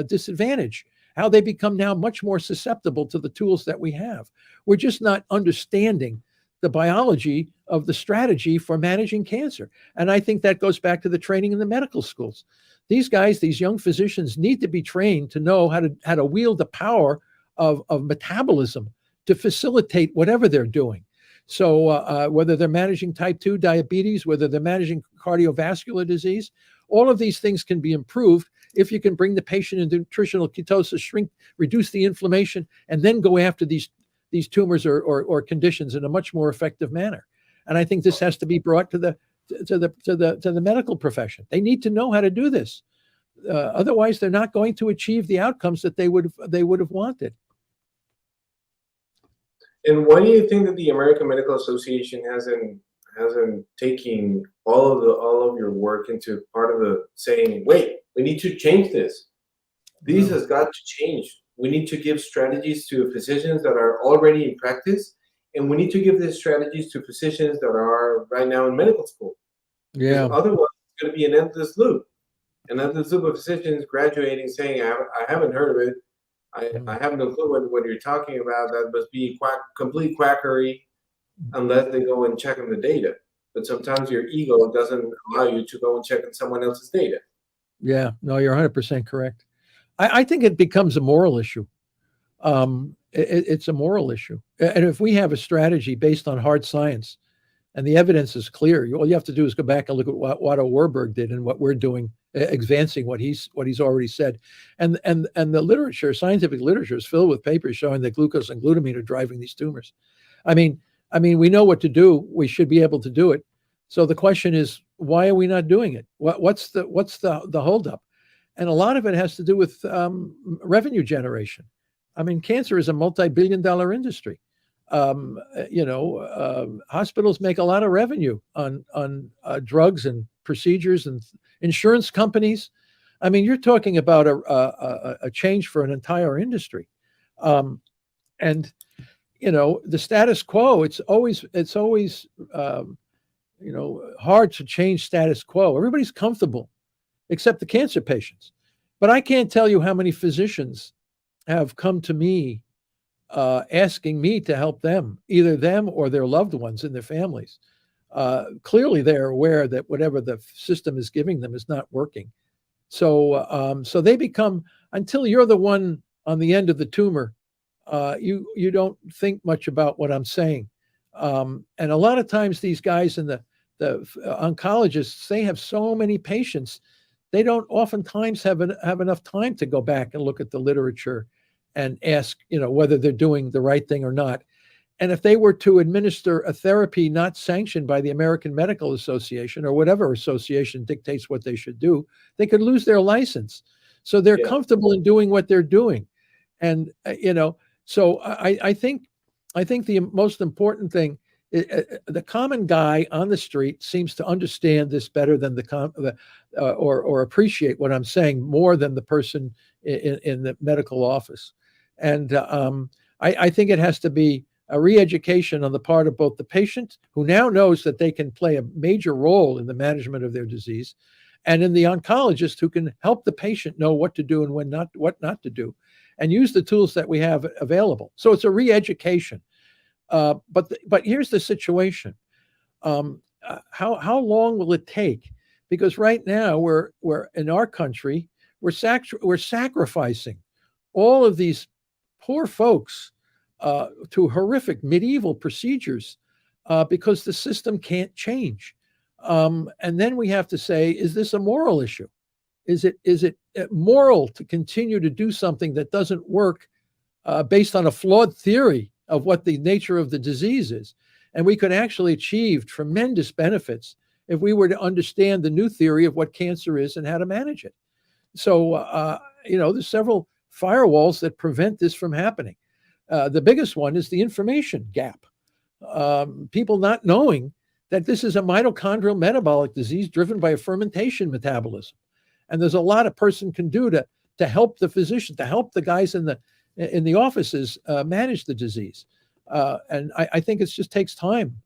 disadvantage, how they become now much more susceptible to the tools that we have. We're just not understanding the biology of the strategy for managing cancer. And I think that goes back to the training in the medical schools. These guys, these young physicians, need to be trained to know how to wield the power of metabolism to facilitate whatever they're doing. So whether they're managing type 2 diabetes, whether they're managing cardiovascular disease, all of these things can be improved if you can bring the patient into nutritional ketosis, reduce the inflammation, and then go after these tumors or conditions in a much more effective manner. And I think this has to be brought to the medical profession. They need to know how to do this. Otherwise, they're not going to achieve the outcomes that they would have wanted. And why do you think that the American Medical Association hasn't taken all of your work into part of the saying, wait, we need to change this. This has got to change. We need to give strategies to physicians that are already in practice, and we need to give these strategies to physicians that are right now in medical school. Yeah. Because otherwise, it's going to be an endless loop of physicians graduating saying, I haven't heard of it. I have no clue what you're talking about. That must be complete quackery unless they go and check on the data. But sometimes your ego doesn't allow you to go and check on someone else's data. Yeah, no, you're 100% correct. I think it becomes a moral issue. It's a moral issue. And if we have a strategy based on hard science and the evidence is clear, all you have to do is go back and look at what Otto Warburg did and what we're doing, advancing what he's already said. And the literature, scientific literature, is filled with papers showing that glucose and glutamine are driving these tumors. I mean, we know what to do. We should be able to do it. So the question is, why are we not doing it? What's the holdup? And a lot of it has to do with revenue generation. I mean, cancer is a multi-billion-dollar industry. Hospitals make a lot of revenue on drugs and procedures, and insurance companies. I mean, you're talking about a change for an entire industry. And the status quo. It's always hard to change status quo. Everybody's comfortable, except the cancer patients. But I can't tell you how many physicians have come to me asking me to help them, either them or their loved ones and their families. Clearly, they're aware that whatever the system is giving them is not working. So they become, until you're the one on the end of the tumor, you don't think much about what I'm saying. And a lot of times these guys and the oncologists, they have so many patients, they don't oftentimes have enough time to go back and look at the literature and ask, whether they're doing the right thing or not. And if they were to administer a therapy not sanctioned by the American Medical Association or whatever association dictates what they should do, they could lose their license. So they're comfortable in doing what they're doing. And, so I think the most important thing, the common guy on the street seems to understand this better than or appreciate what I'm saying more than the person in the medical office. And I think it has to be a re-education on the part of both the patient, who now knows that they can play a major role in the management of their disease, and in the oncologist, who can help the patient know what to do and what not to do, and use the tools that we have available. So it's a re-education. But here's the situation. How long will it take? Because right now we're in our country, we're sacrificing all of these poor folks to horrific medieval procedures because the system can't change. And then we have to say, is this a moral issue? Is it moral to continue to do something that doesn't work based on a flawed theory of what the nature of the disease is? And we could actually achieve tremendous benefits if we were to understand the new theory of what cancer is and how to manage it. So, there's several firewalls that prevent this from happening. The biggest one is the information gap. People not knowing that this is a mitochondrial metabolic disease driven by a fermentation metabolism. And there's a lot a person can do to help the physician, to help the guys in the offices manage the disease. And I think it just takes time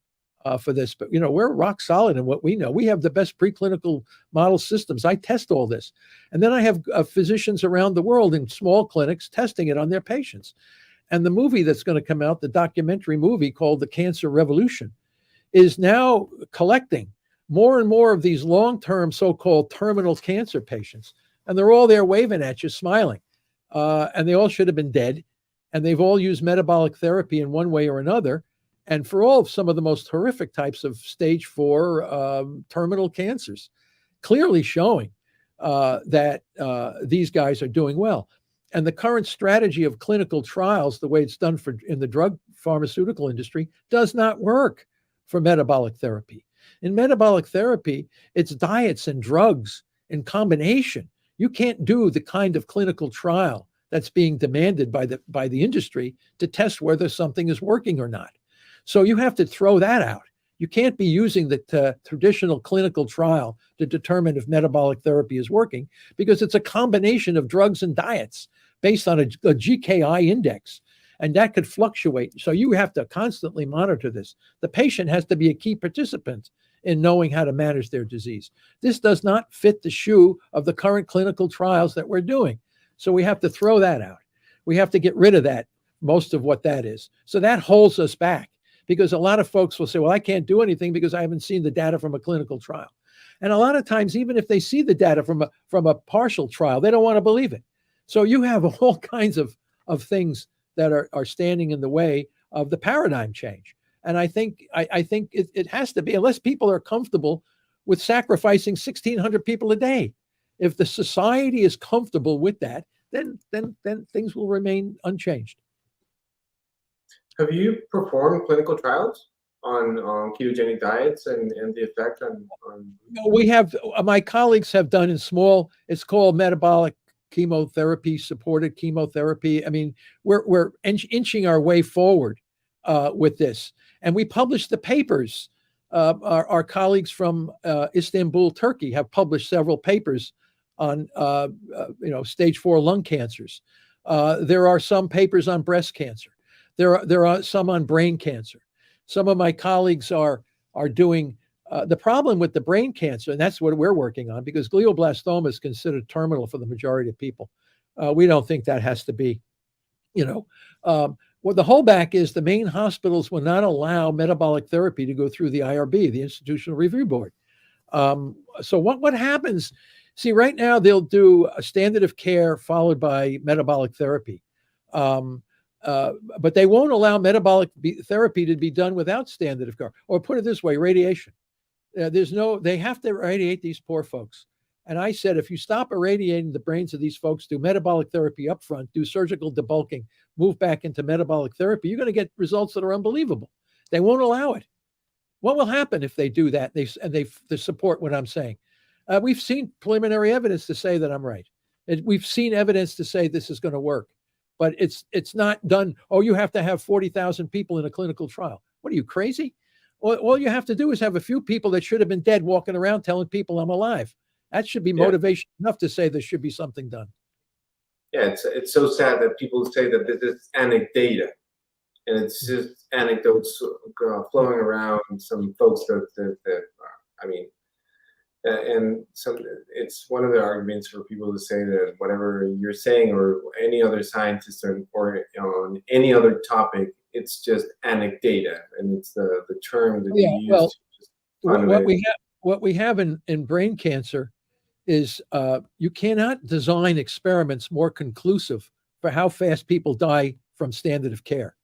for this. But, we're rock solid in what we know. We have the best preclinical model systems. I test all this. And then I have physicians around the world in small clinics testing it on their patients. And the movie that's going to come out, the documentary movie called The Cancer Revolution, is now collecting more and more of these long-term so-called terminal cancer patients. And they're all there waving at you, smiling. And they all should have been dead. And they've all used metabolic therapy in one way or another. And for all of some of the most horrific types of stage 4 terminal cancers, clearly showing that these guys are doing well. And the current strategy of clinical trials, the way it's done in the drug pharmaceutical industry, does not work for metabolic therapy. In metabolic therapy, it's diets and drugs in combination. You can't do the kind of clinical trial that's being demanded by the industry to test whether something is working or not. So you have to throw that out. You can't be using the traditional clinical trial to determine if metabolic therapy is working, because it's a combination of drugs and diets based on a GKI index, and that could fluctuate. So you have to constantly monitor this. The patient has to be a key participant in knowing how to manage their disease. This does not fit the shoe of the current clinical trials that we're doing. So we have to throw that out. We have to get rid of that, most of what that is. So that holds us back, because a lot of folks will say, well, I can't do anything because I haven't seen the data from a clinical trial. And a lot of times, even if they see the data from a partial trial, they don't want to believe it. So you have all kinds of things that are standing in the way of the paradigm change. And I think it has to be, unless people are comfortable with sacrificing 1,600 people a day. If the society is comfortable with that, then things will remain unchanged. Have you performed clinical trials on ketogenic diets and the effect on? We have, my colleagues have done in small, it's called metabolic chemotherapy, supported chemotherapy. I mean, we're inching our way forward with this. And we published the papers. Our colleagues from Istanbul, Turkey have published several papers on stage 4 lung cancers. There are some papers on breast cancer. There are some on brain cancer. Some of my colleagues are doing the problem with the brain cancer, and that's what we're working on, because glioblastoma is considered terminal for the majority of people. We don't think that has to be, well, the holdback is the main hospitals will not allow metabolic therapy to go through the IRB, the Institutional Review Board. So what happens? See, right now they'll do a standard of care followed by metabolic therapy. But they won't allow metabolic therapy to be done without standard of care. Or put it this way, radiation. They have to irradiate these poor folks. And I said, if you stop irradiating the brains of these folks, do metabolic therapy up front, do surgical debulking, move back into metabolic therapy, you're going to get results that are unbelievable. They won't allow it. What will happen if they do that? They support what I'm saying. We've seen preliminary evidence to say that I'm right. We've seen evidence to say this is going to work. But it's not done. Oh, you have to have 40,000 people in a clinical trial. What are you, crazy? All you have to do is have a few people that should have been dead walking around telling people I'm alive. That should be motivation enough to say there should be something done. Yeah, it's so sad that people say that this is anecdata, and it's just anecdotes flowing around. Some folks that I mean, and it's one of the arguments for people to say that whatever you're saying or any other scientist or on any other topic, it's just anecdata, and it's the term that you use. Well, what we have in brain cancer is you cannot design experiments more conclusive for how fast people die from standard of care.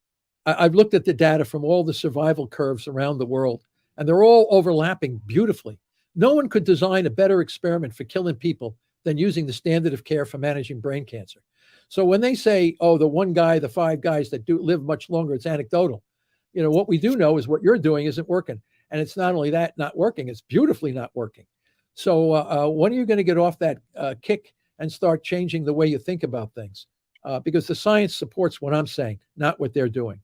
I've looked at the data from all the survival curves around the world, and they're all overlapping beautifully. No one could design a better experiment for killing people than using the standard of care for managing brain cancer. So when they say, oh, the 5 guys that do live much longer, it's anecdotal. What we do know is what you're doing isn't working. And it's not only that not working, it's beautifully not working. So when are you going to get off that kick and start changing the way you think about things? Because the science supports what I'm saying, not what they're doing.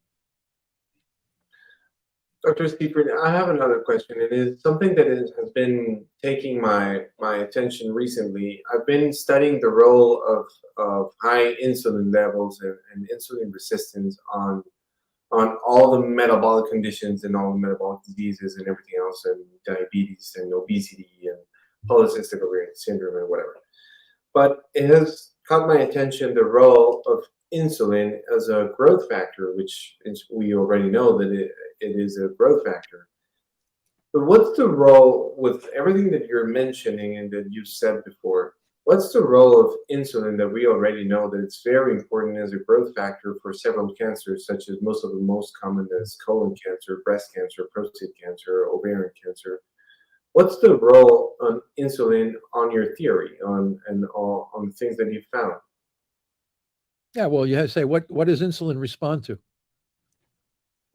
Dr. Seyfried, I have another question. It is something that has been taking my attention recently. I've been studying the role of high insulin levels and insulin resistance on all the metabolic conditions and all the metabolic diseases and everything else, and diabetes and obesity and polycystic ovarian syndrome and whatever. But it has caught my attention the role of insulin as a growth factor, which we already know that it is a growth factor. But what's the role, with everything that you're mentioning and that you said before, what's the role of insulin that we already know that it's very important as a growth factor for several cancers, such as most common as colon cancer, breast cancer, prostate cancer, ovarian cancer? What's the role on insulin on your theory, on things that you've found? Yeah, well, you have to say, what does insulin respond to?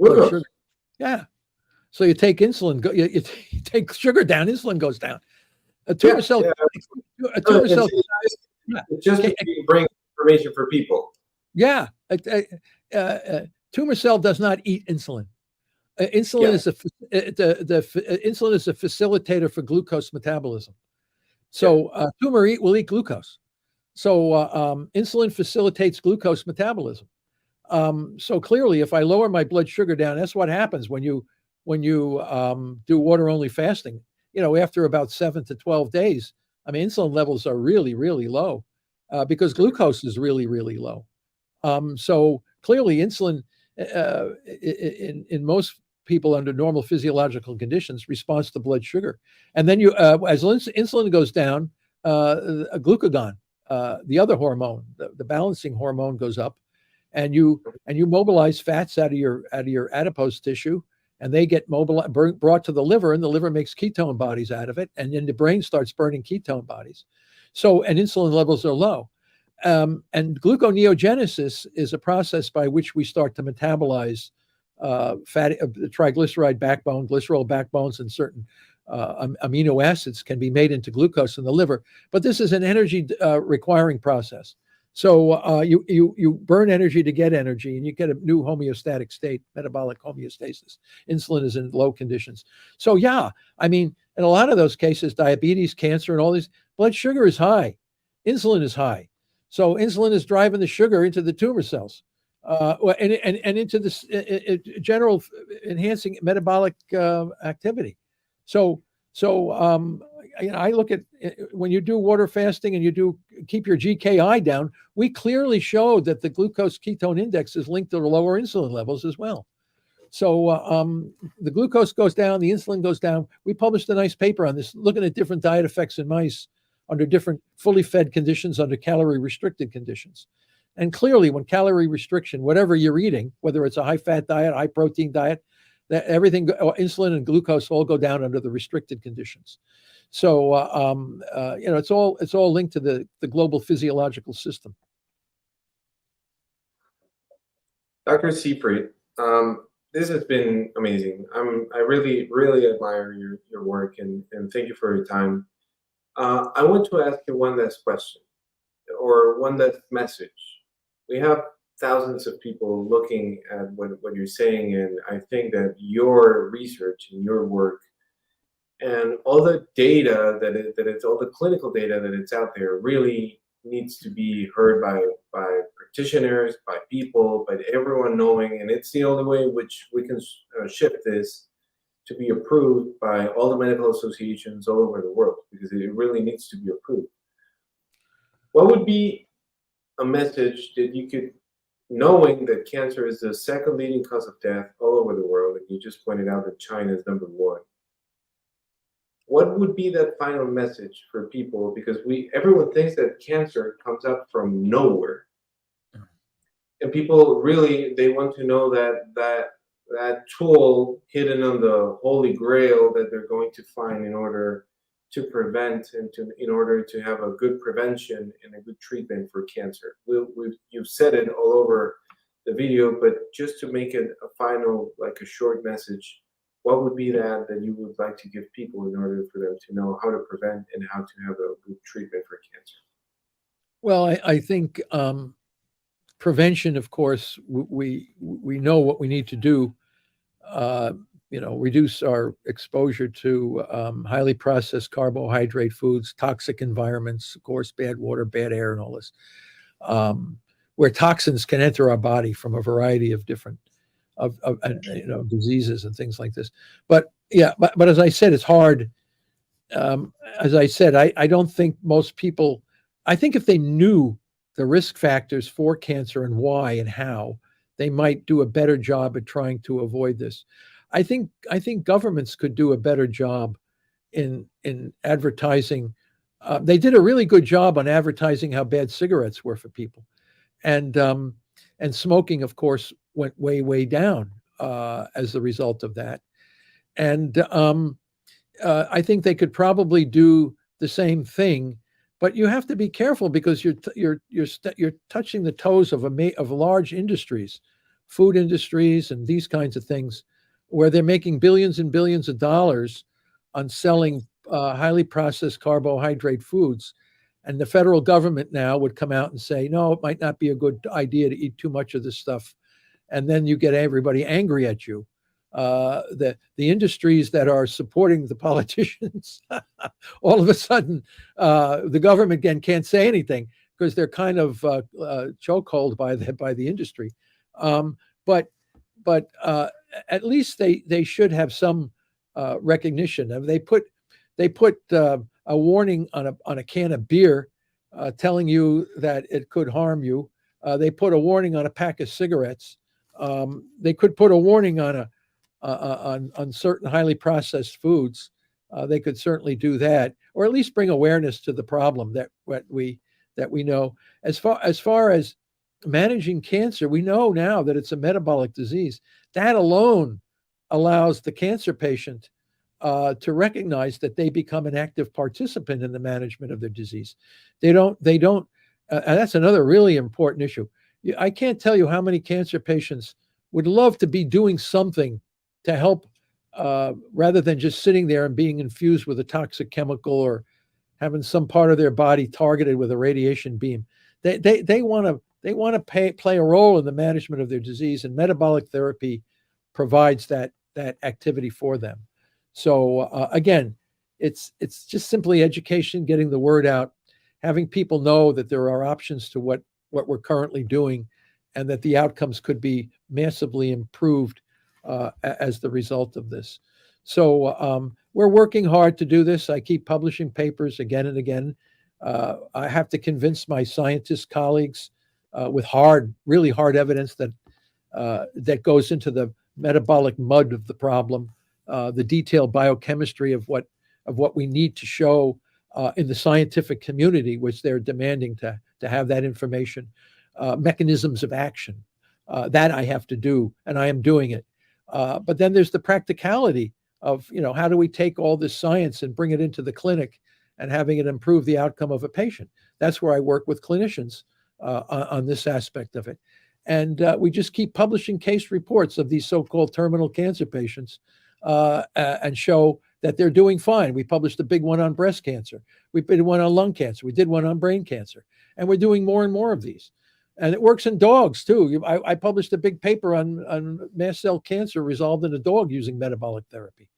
Glucose. Yeah. So you take insulin, you take sugar down, insulin goes down. A tumor cell, a tumor cell. It's just to bring information for people. Yeah, tumor cell does not eat insulin. Insulin is insulin is a facilitator for glucose metabolism. So tumor will eat glucose. So insulin facilitates glucose metabolism. So clearly, if I lower my blood sugar down, that's what happens when you do water only fasting. After about 7 to 12 days, I mean, insulin levels are really, really low because glucose is really, really low. So clearly, insulin in most people under normal physiological conditions responds to blood sugar, and then as insulin goes down, glucagon, the other hormone, the balancing hormone, goes up, and you mobilize fats out of your adipose tissue, and they get brought to the liver, and the liver makes ketone bodies out of it, and then the brain starts burning ketone bodies. So, and insulin levels are low. And gluconeogenesis is a process by which we start to metabolize fatty triglyceride backbone, glycerol backbones, and certain amino acids can be made into glucose in the liver. But this is an energy requiring process. So you burn energy to get energy, and you get a new homeostatic state, metabolic homeostasis. Insulin is in low conditions. So yeah, I mean, in a lot of those cases, diabetes, cancer, and all these, blood sugar is high, insulin is high. So insulin is driving the sugar into the tumor cells, and into this general enhancing metabolic activity. So I look at when you do water fasting and you keep your GKI down, we clearly showed that the glucose ketone index is linked to the lower insulin levels as well. So the glucose goes down, the insulin goes down. We published a nice paper on this, looking at different diet effects in mice under different fully fed conditions, under calorie restricted conditions. And clearly, when calorie restriction, whatever you're eating, whether it's a high fat diet, high protein diet, that everything, insulin and glucose all go down under the restricted conditions. So it's all linked to the global physiological system. Dr. Seyfried, this has been amazing. I really, really admire your work, and thank you for your time. I want to ask you one last question, or one last message. We have thousands of people looking at what you're saying, and I think that your research and your work and all the data all the clinical data that it's out there really needs to be heard by practitioners, by people, by everyone knowing, and it's the only way in which we can shift this to be approved by all the medical associations all over the world, because it really needs to be approved. What would be a message that you could, knowing that cancer is the second leading cause of death all over the world, and you just pointed out that China is number one, what would be that final message for people? Because everyone thinks that cancer comes up from nowhere, and people really, they want to know that tool hidden on the holy grail that they're going to find in order to prevent and in order to have a good prevention and a good treatment for cancer. You've said it all over the video, but just to make it a final, like a short message, what would be that you would like to give people in order for them to know how to prevent and how to have a good treatment for cancer? Well, I think prevention, of course, we know what we need to do. Reduce our exposure to highly processed carbohydrate foods, toxic environments, of course, bad water, bad air, and all this, where toxins can enter our body from a variety of different diseases and things like this. But as I said, it's hard. As I said, I don't think most people. I think if they knew the risk factors for cancer and why and how, they might do a better job at trying to avoid this. I think governments could do a better job in advertising. They did a really good job on advertising how bad cigarettes were for people, and smoking, of course, went way down as a result of that. And I think they could probably do the same thing, but you have to be careful because you're touching the toes of large industries, food industries, and these kinds of things. where they're making billions and billions of dollars on selling highly processed carbohydrate foods. And the federal government now would come out and say, no, it might not be a good idea to eat too much of this stuff. And then you get everybody angry at you. The industries that are supporting the politicians, all of a sudden, the government again can't say anything because they're kind of chokehold by the industry. But at least they should have some recognition. They put a warning on a can of beer telling you that it could harm you. They put a warning on a pack of cigarettes. They could put a warning on on certain highly processed foods. They could certainly do that, or at least bring awareness to the problem that we know. As far as managing cancer, we know now that it's a metabolic disease. That alone allows the cancer patient to recognize that they become an active participant in the management of their disease. They don't, and that's another really important issue. I can't tell you how many cancer patients would love to be doing something to help rather than just sitting there and being infused with a toxic chemical or having some part of their body targeted with a radiation beam. They want to play a role in the management of their disease, and metabolic therapy provides that activity for them. So again, it's just simply education, getting the word out, having people know that there are options to what we're currently doing, and that the outcomes could be massively improved as the result of this. So we're working hard to do this. I keep publishing papers again and again. I have to convince my scientist colleagues with really hard evidence that goes into the metabolic mud of the problem, the detailed biochemistry of what we need to show in the scientific community, which they're demanding to have that information, mechanisms of action. That I have to do, and I am doing it. But then there's the practicality of, how do we take all this science and bring it into the clinic and having it improve the outcome of a patient? That's where I work with clinicians on this aspect of it. And we just keep publishing case reports of these so-called terminal cancer patients and show that they're doing fine. We published a big one on breast cancer. We did one on lung cancer. We did one on brain cancer. And we're doing more and more of these. And it works in dogs, too. I published a big paper on mast cell cancer resolved in a dog using metabolic therapy.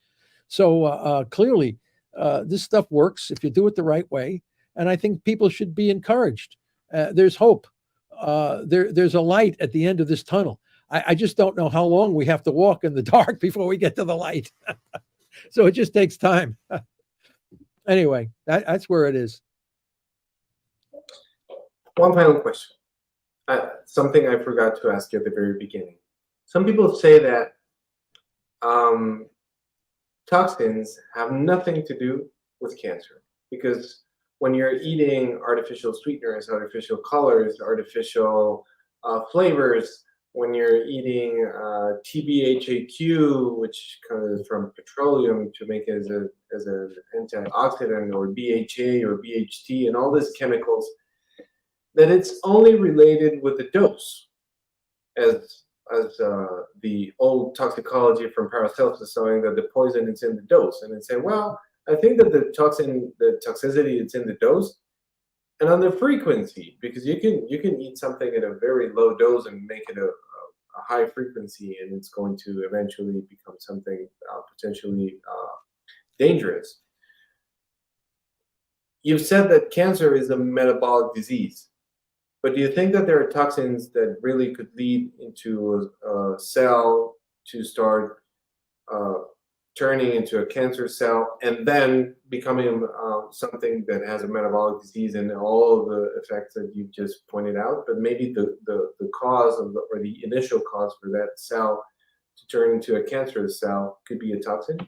So clearly, this stuff works if you do it the right way. And I think people should be encouraged. There's hope. There's a light at the end of this tunnel. I just don't know how long we have to walk in the dark before we get to the light. So it just takes time. Anyway, that's where it is. One final question. Something I forgot to ask you at the very beginning. Some people say that toxins have nothing to do with cancer, because when you're eating artificial sweeteners, artificial colors, artificial flavors, when you're eating TBHAQ, which comes from petroleum to make it as an antioxidant, or BHA or BHT, and all these chemicals, that it's only related with the dose, as the old toxicology from Paracelsus showing that the poison is in the dose. And they say, well, I think that the toxicity is in the dose and on the frequency, because you can eat something at a very low dose and make it a high frequency, and it's going to eventually become something potentially dangerous. You've said that cancer is a metabolic disease. But do you think that there are toxins that really could lead into a cell to start turning into a cancer cell and then becoming something that has a metabolic disease and all of the effects that you just pointed out? But maybe the cause or the initial cause for that cell to turn into a cancerous cell could be a toxin?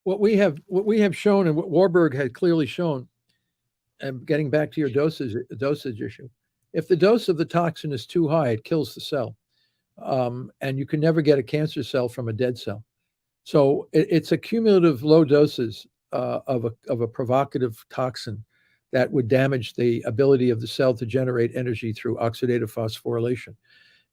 What we have shown, and what Warburg had clearly shown, and getting back to your dosage issue, if the dose of the toxin is too high, it kills the cell. And you can never get a cancer cell from a dead cell. So it's a cumulative low doses of a provocative toxin that would damage the ability of the cell to generate energy through oxidative phosphorylation.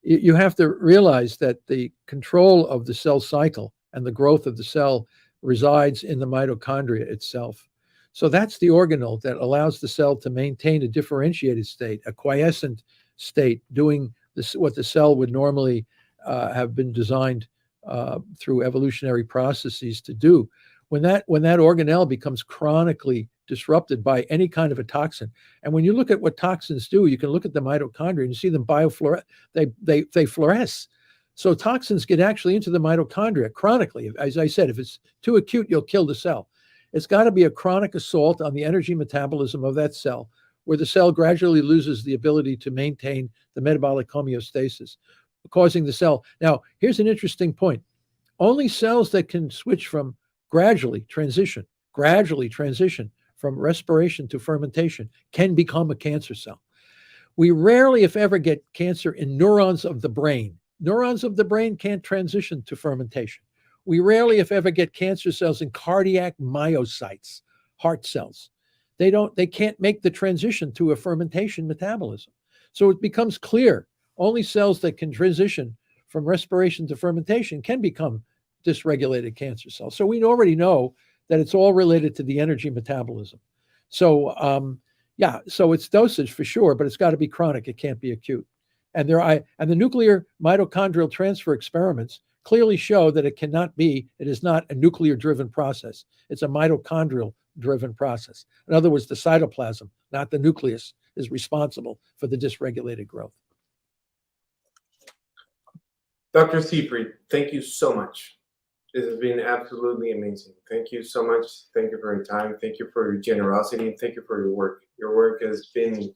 you have to realize that the control of the cell cycle and the growth of the cell resides in the mitochondria itself. So that's the organelle that allows the cell to maintain a differentiated state, a quiescent state, doing this, what the cell would normally have been designed through evolutionary processes to do. When that organelle becomes chronically disrupted by any kind of a toxin, and when you look at what toxins do, you can look at the mitochondria and you see them they fluoresce. So toxins get actually into the mitochondria chronically. As I said, if it's too acute, you'll kill the cell. It's got to be a chronic assault on the energy metabolism of that cell, where the cell gradually loses the ability to maintain the metabolic homeostasis, causing the cell. Now, here's an interesting point. Only cells that can switch from gradually transition from respiration to fermentation can become a cancer cell. We rarely, if ever, get cancer in neurons of the brain. Neurons of the brain can't transition to fermentation. We rarely, if ever, get cancer cells in cardiac myocytes, heart cells. They can't make the transition to a fermentation metabolism. So it becomes clear only cells that can transition from respiration to fermentation can become dysregulated cancer cells. So we already know that it's all related to the energy metabolism. So so it's dosage for sure, but it's got to be chronic. It can't be acute. And the nuclear mitochondrial transfer experiments clearly show that it is not a nuclear-driven process. It's a mitochondrial-driven process. In other words, the cytoplasm, not the nucleus, is responsible for the dysregulated growth. Dr. Seyfried, thank you so much. This has been absolutely amazing. Thank you so much. Thank you for your time. Thank you for your generosity. And thank you for your work. Your work has been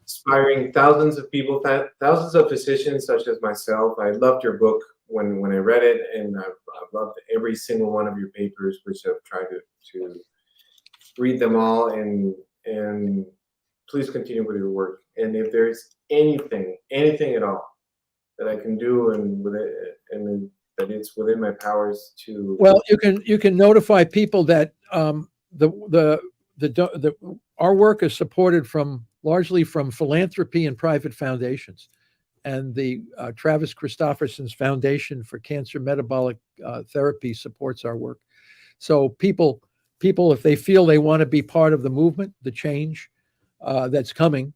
inspiring thousands of people, thousands of physicians such as myself. I loved your book when I read it, and I've loved every single one of your papers, which I've tried to read them all. And please continue with your work. And if there's anything at all that I can do, and that it's within my powers to. Well, you can notify people that our work is supported largely from philanthropy and private foundations, and the Travis Christofferson's Foundation for Cancer Metabolic Therapy supports our work. So people, if they feel they want to be part of the movement, the change that's coming,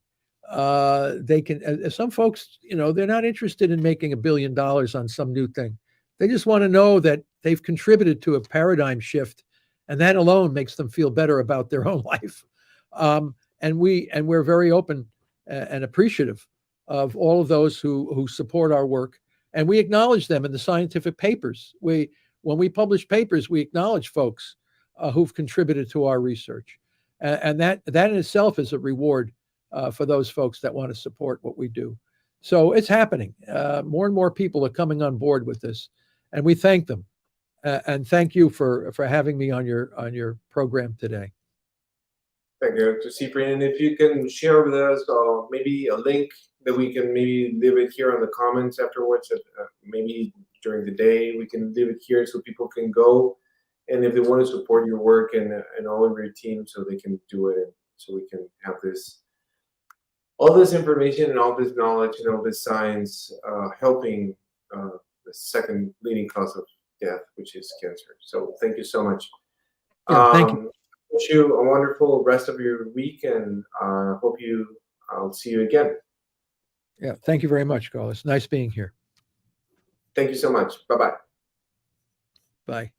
they can. Some folks, they're not interested in making $1 billion on some new thing. They just want to know that they've contributed to a paradigm shift, and that alone makes them feel better about their own life. And we're very open and appreciative of all of those who support our work, and we acknowledge them in the scientific papers. When we publish papers, we acknowledge folks who've contributed to our research, and that in itself is a reward for those folks that want to support what we do. So it's happening. More and more people are coming on board with this, and we thank them. And thank you for having me on your program today. Thank you, Dr. Seyfried. And if you can share with us maybe a link that we can maybe leave it here in the comments afterwards, maybe during the day, we can leave it here so people can go. And if they want to support your work and all of your team, so they can do it, so we can have all this information and all this knowledge and all this science helping the second leading cause of death, which is cancer. So thank you so much. Yeah, thank you. Wish you a wonderful rest of your week, and I'll see you again. Yeah, thank you very much, Carlos. Nice being here. Thank you so much. Bye-bye. Bye.